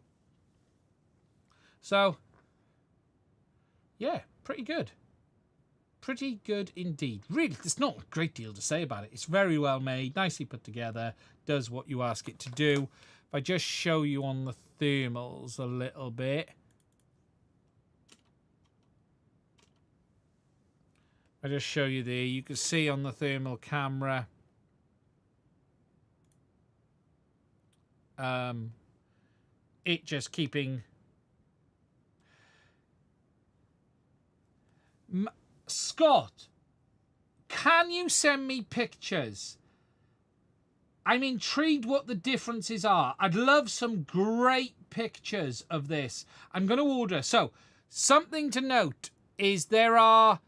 So, yeah, pretty good. Pretty good indeed. Really, there's not a great deal to say about it. It's very well made, nicely put together, does what you ask it to do. If I just show you on the thermals a little bit. I just show you there. You can see on the thermal camera. It just keeping... Scott, can you send me pictures? I'm intrigued what the differences are. I'd love some great pictures of this. I'm going to order. So, something to note is there are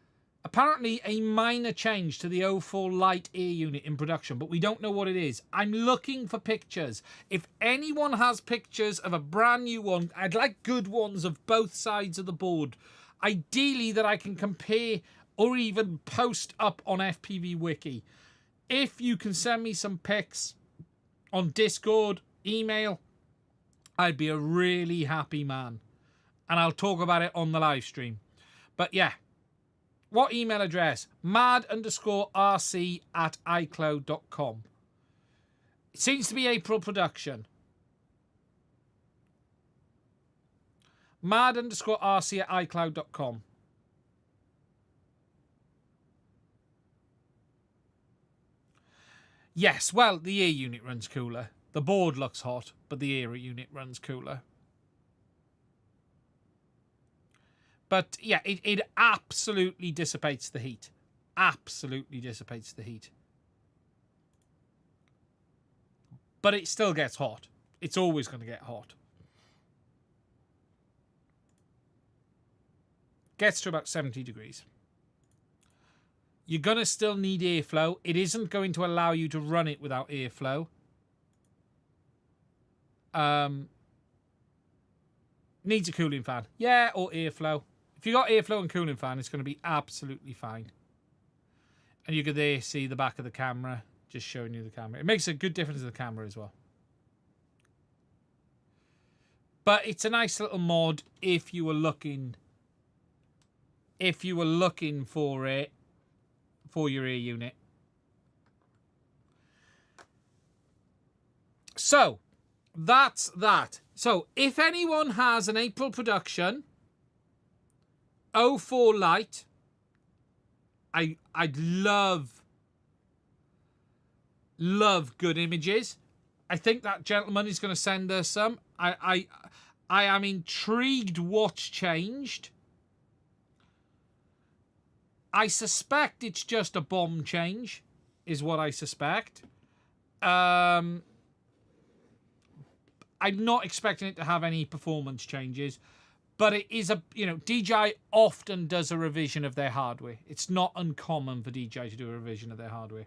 apparently a minor change to the 04 Lite air unit in production, but we don't know what it is. I'm looking for pictures. If anyone has pictures of a brand new one, I'd like good ones of both sides of the board. Ideally that I can compare or even post up on FPV Wiki. If you can send me some pics on Discord, email, I'd be a really happy man. And I'll talk about it on the live stream. But yeah, what email address? mad_rc@icloud.com. It seems to be April production. mad_rc@icloud.com. Yes, well, the air unit runs cooler. The board looks hot, but the air unit runs cooler. But yeah, it absolutely dissipates the heat. Absolutely dissipates the heat. But it still gets hot. It's always going to get hot. Gets to about 70 degrees. You're going to still need airflow. It isn't going to allow you to run it without airflow. Needs a cooling fan. Yeah, or airflow. If you got airflow and cooling fan, it's going to be absolutely fine. And you can there see the back of the camera, just showing you the camera. It makes a good difference to the camera as well. But it's a nice little mod if you were looking for it for your ear unit. So that's that. So if anyone has an April production 04 Lite, I'd love good images. I think that gentleman is going to send us some. I am intrigued what's changed. I suspect it's just a bomb change, is what I suspect. I'm not expecting it to have any performance changes, but it is DJI often does a revision of their hardware. It's not uncommon for DJI to do a revision of their hardware.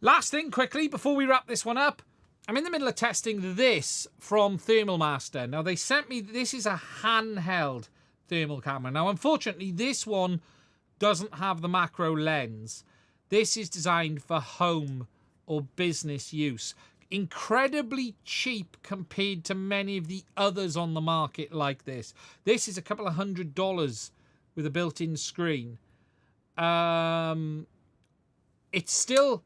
Last thing, quickly, before we wrap this one up, I'm in the middle of testing this from Thermal Master. Now, they sent me, this is a handheld thermal camera. Now, unfortunately, this one doesn't have the macro lens. This is designed for home or business use. Incredibly cheap compared to many of the others on the market like this. This is a couple of $100 with a built-in screen. It's still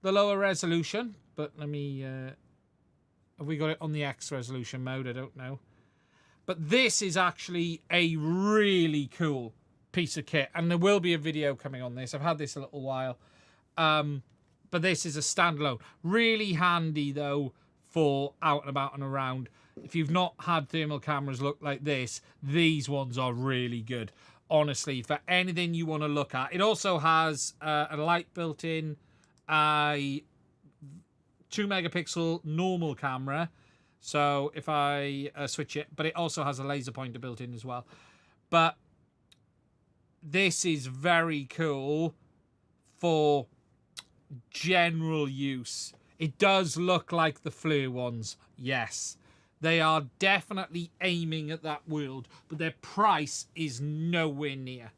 the lower resolution, but let me... have we got it on the X resolution mode? I don't know. But this is actually a really cool piece of kit, and there will be a video coming on this. I've had this a little while. But this is a standalone. Really handy, though, for out and about and around. If you've not had thermal cameras look like this, these ones are really good. Honestly, for anything you want to look at. It also has a light built in, a 2-megapixel normal camera. So if I switch it, but it also has a laser pointer built in as well. But this is very cool for general use. It does look like the FLIR ones, yes. They are definitely aiming at that world, but their price is nowhere near.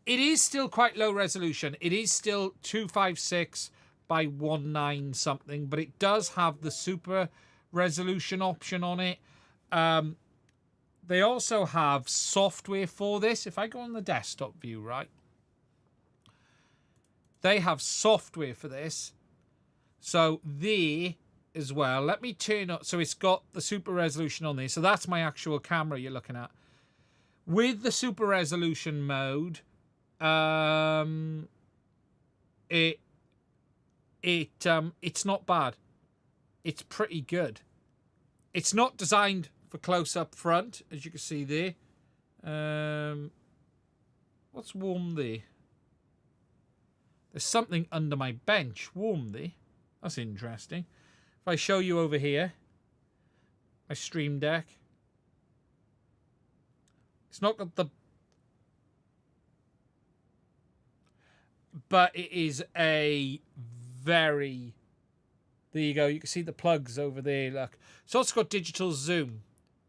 It is still quite low resolution. It is still 256 by 19 something, but it does have the super resolution option on it. They also have software for this. If I go on the desktop view, right, they have software for this. So there as well. Let me turn up. So it's got the super resolution on there. So that's my actual camera you're looking at. With the super resolution mode, it's not bad. It's pretty good. It's not designed for close-up front, as you can see there. What's warm there? There's something under my bench warm there. That's interesting. If I show you over here, my Stream Deck. It's not got the... But it is a very... There you go. You can see the plugs over there. Look. It's also got digital zoom.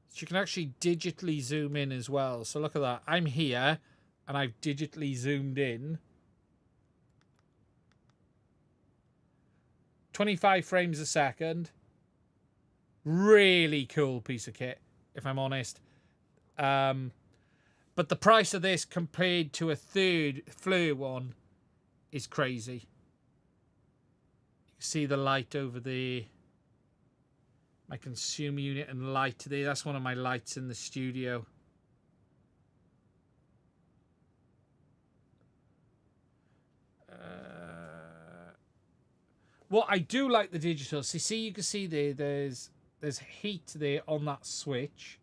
So you can actually digitally zoom in as well. So look at that. I'm here and I've digitally zoomed in. 25 frames a second. Really cool piece of kit, if I'm honest. But the price of this compared to a third FLIR one is crazy. You can see the light over there. My consumer unit and light there. That's one of my lights in the studio. What I do like the digital. So see, you can see there. There's heat there on that switch.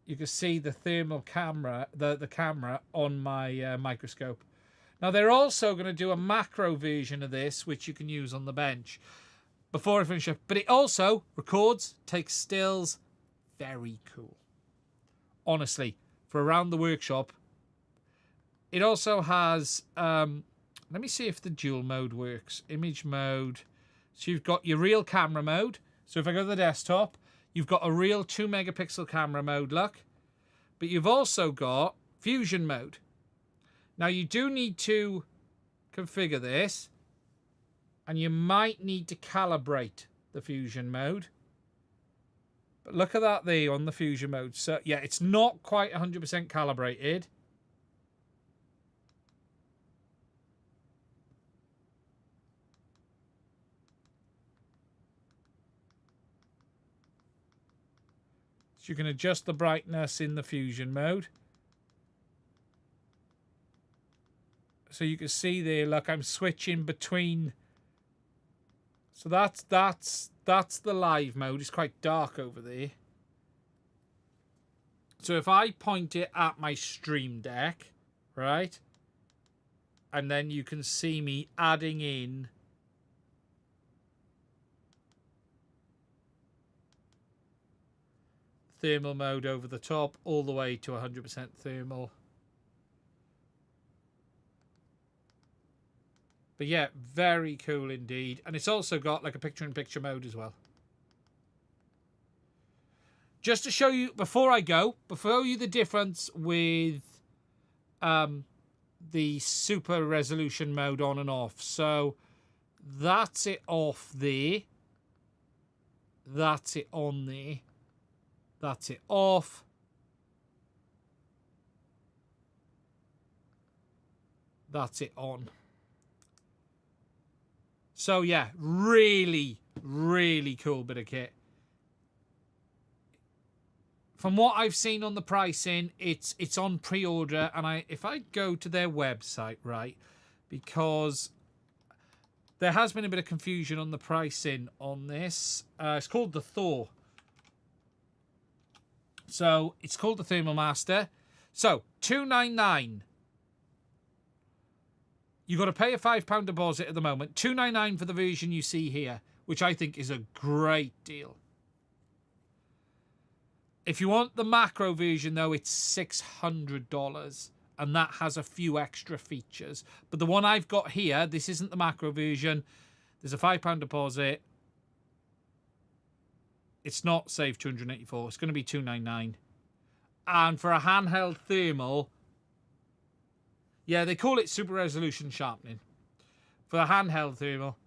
You can see the thermal camera, the camera on my microscope. Now, they're also going to do a macro version of this, which you can use on the bench before I finish up. But it also records, takes stills. Very cool. Honestly, for around the workshop. It also has, let me see if the dual mode works. Image mode. So you've got your real camera mode. So if I go to the desktop, you've got a real 2 megapixel camera mode, look. But you've also got fusion mode. Now you do need to configure this, and you might need to calibrate the fusion mode. But look at that there on the fusion mode. So yeah, it's not quite 100% calibrated. So you can adjust the brightness in the fusion mode. So you can see there, look, I'm switching between. So that's the live mode. It's quite dark over there. So if I point it at my stream deck, right? And then you can see me adding in thermal mode over the top, all the way to 100% thermal. But yeah, very cool indeed. And it's also got like a picture-in-picture mode as well. Just to show you, before I go, before you the difference with the super resolution mode on and off. So that's it off there. That's it on there. That's it off. That's it on. So yeah, really, really cool bit of kit. From what I've seen on the pricing, it's on pre-order, and if I go to their website, right, because there has been a bit of confusion on the pricing on this. It's called the Thor. So it's called the Thermal Master. So $299. You've got to pay a £5 deposit at the moment. $299 for the version you see here, which I think is a great deal. If you want the macro version, though, it's $600, and that has a few extra features. But the one I've got here, this isn't the macro version. There's a £5 deposit. It's not save $284. It's going to be $299. And for a handheld thermal, yeah, they call it super resolution sharpening. For the handheld thermal,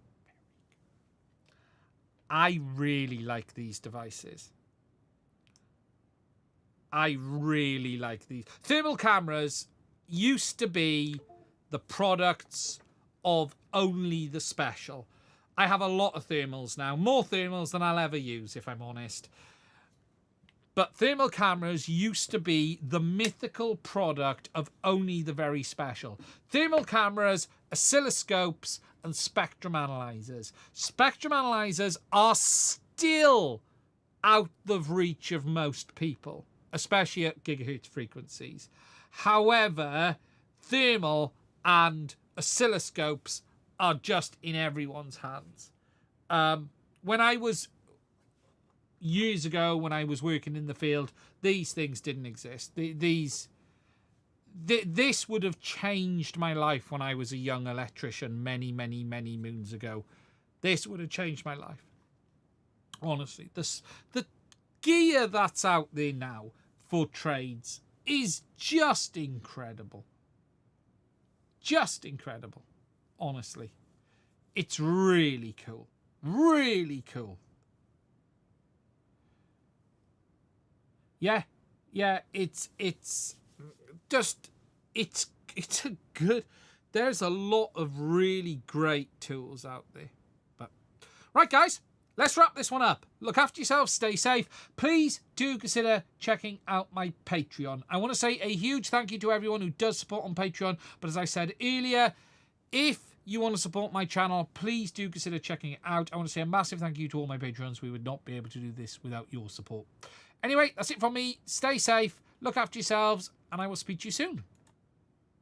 I really like these devices. I really like these. Thermal cameras used to be the products of only the special. I have a lot of thermals now. More thermals than I'll ever use, if I'm honest. But thermal cameras used to be the mythical product of only the very special. Thermal cameras, oscilloscopes, and spectrum analyzers. Spectrum analyzers are still out of reach of most people, especially at gigahertz frequencies. However, thermal and oscilloscopes are just in everyone's hands. When I was years ago, when I was working in the field, these things didn't exist. This would have changed my life when I was a young electrician many, many, many moons ago. This would have changed my life. Honestly, the gear that's out there now for trades is just incredible. Just incredible. Honestly. It's really cool. Really cool. Yeah, it's just, it's a good, there's a lot of really great tools out there. But right, guys, let's wrap this one up. Look after yourselves, stay safe. Please do consider checking out my Patreon. I want to say a huge thank you to everyone who does support on Patreon. But as I said earlier, if you want to support my channel, please do consider checking it out. I want to say a massive thank you to all my Patrons. We would not be able to do this without your support. Anyway, that's it from me. Stay safe, look after yourselves, and I will speak to you soon.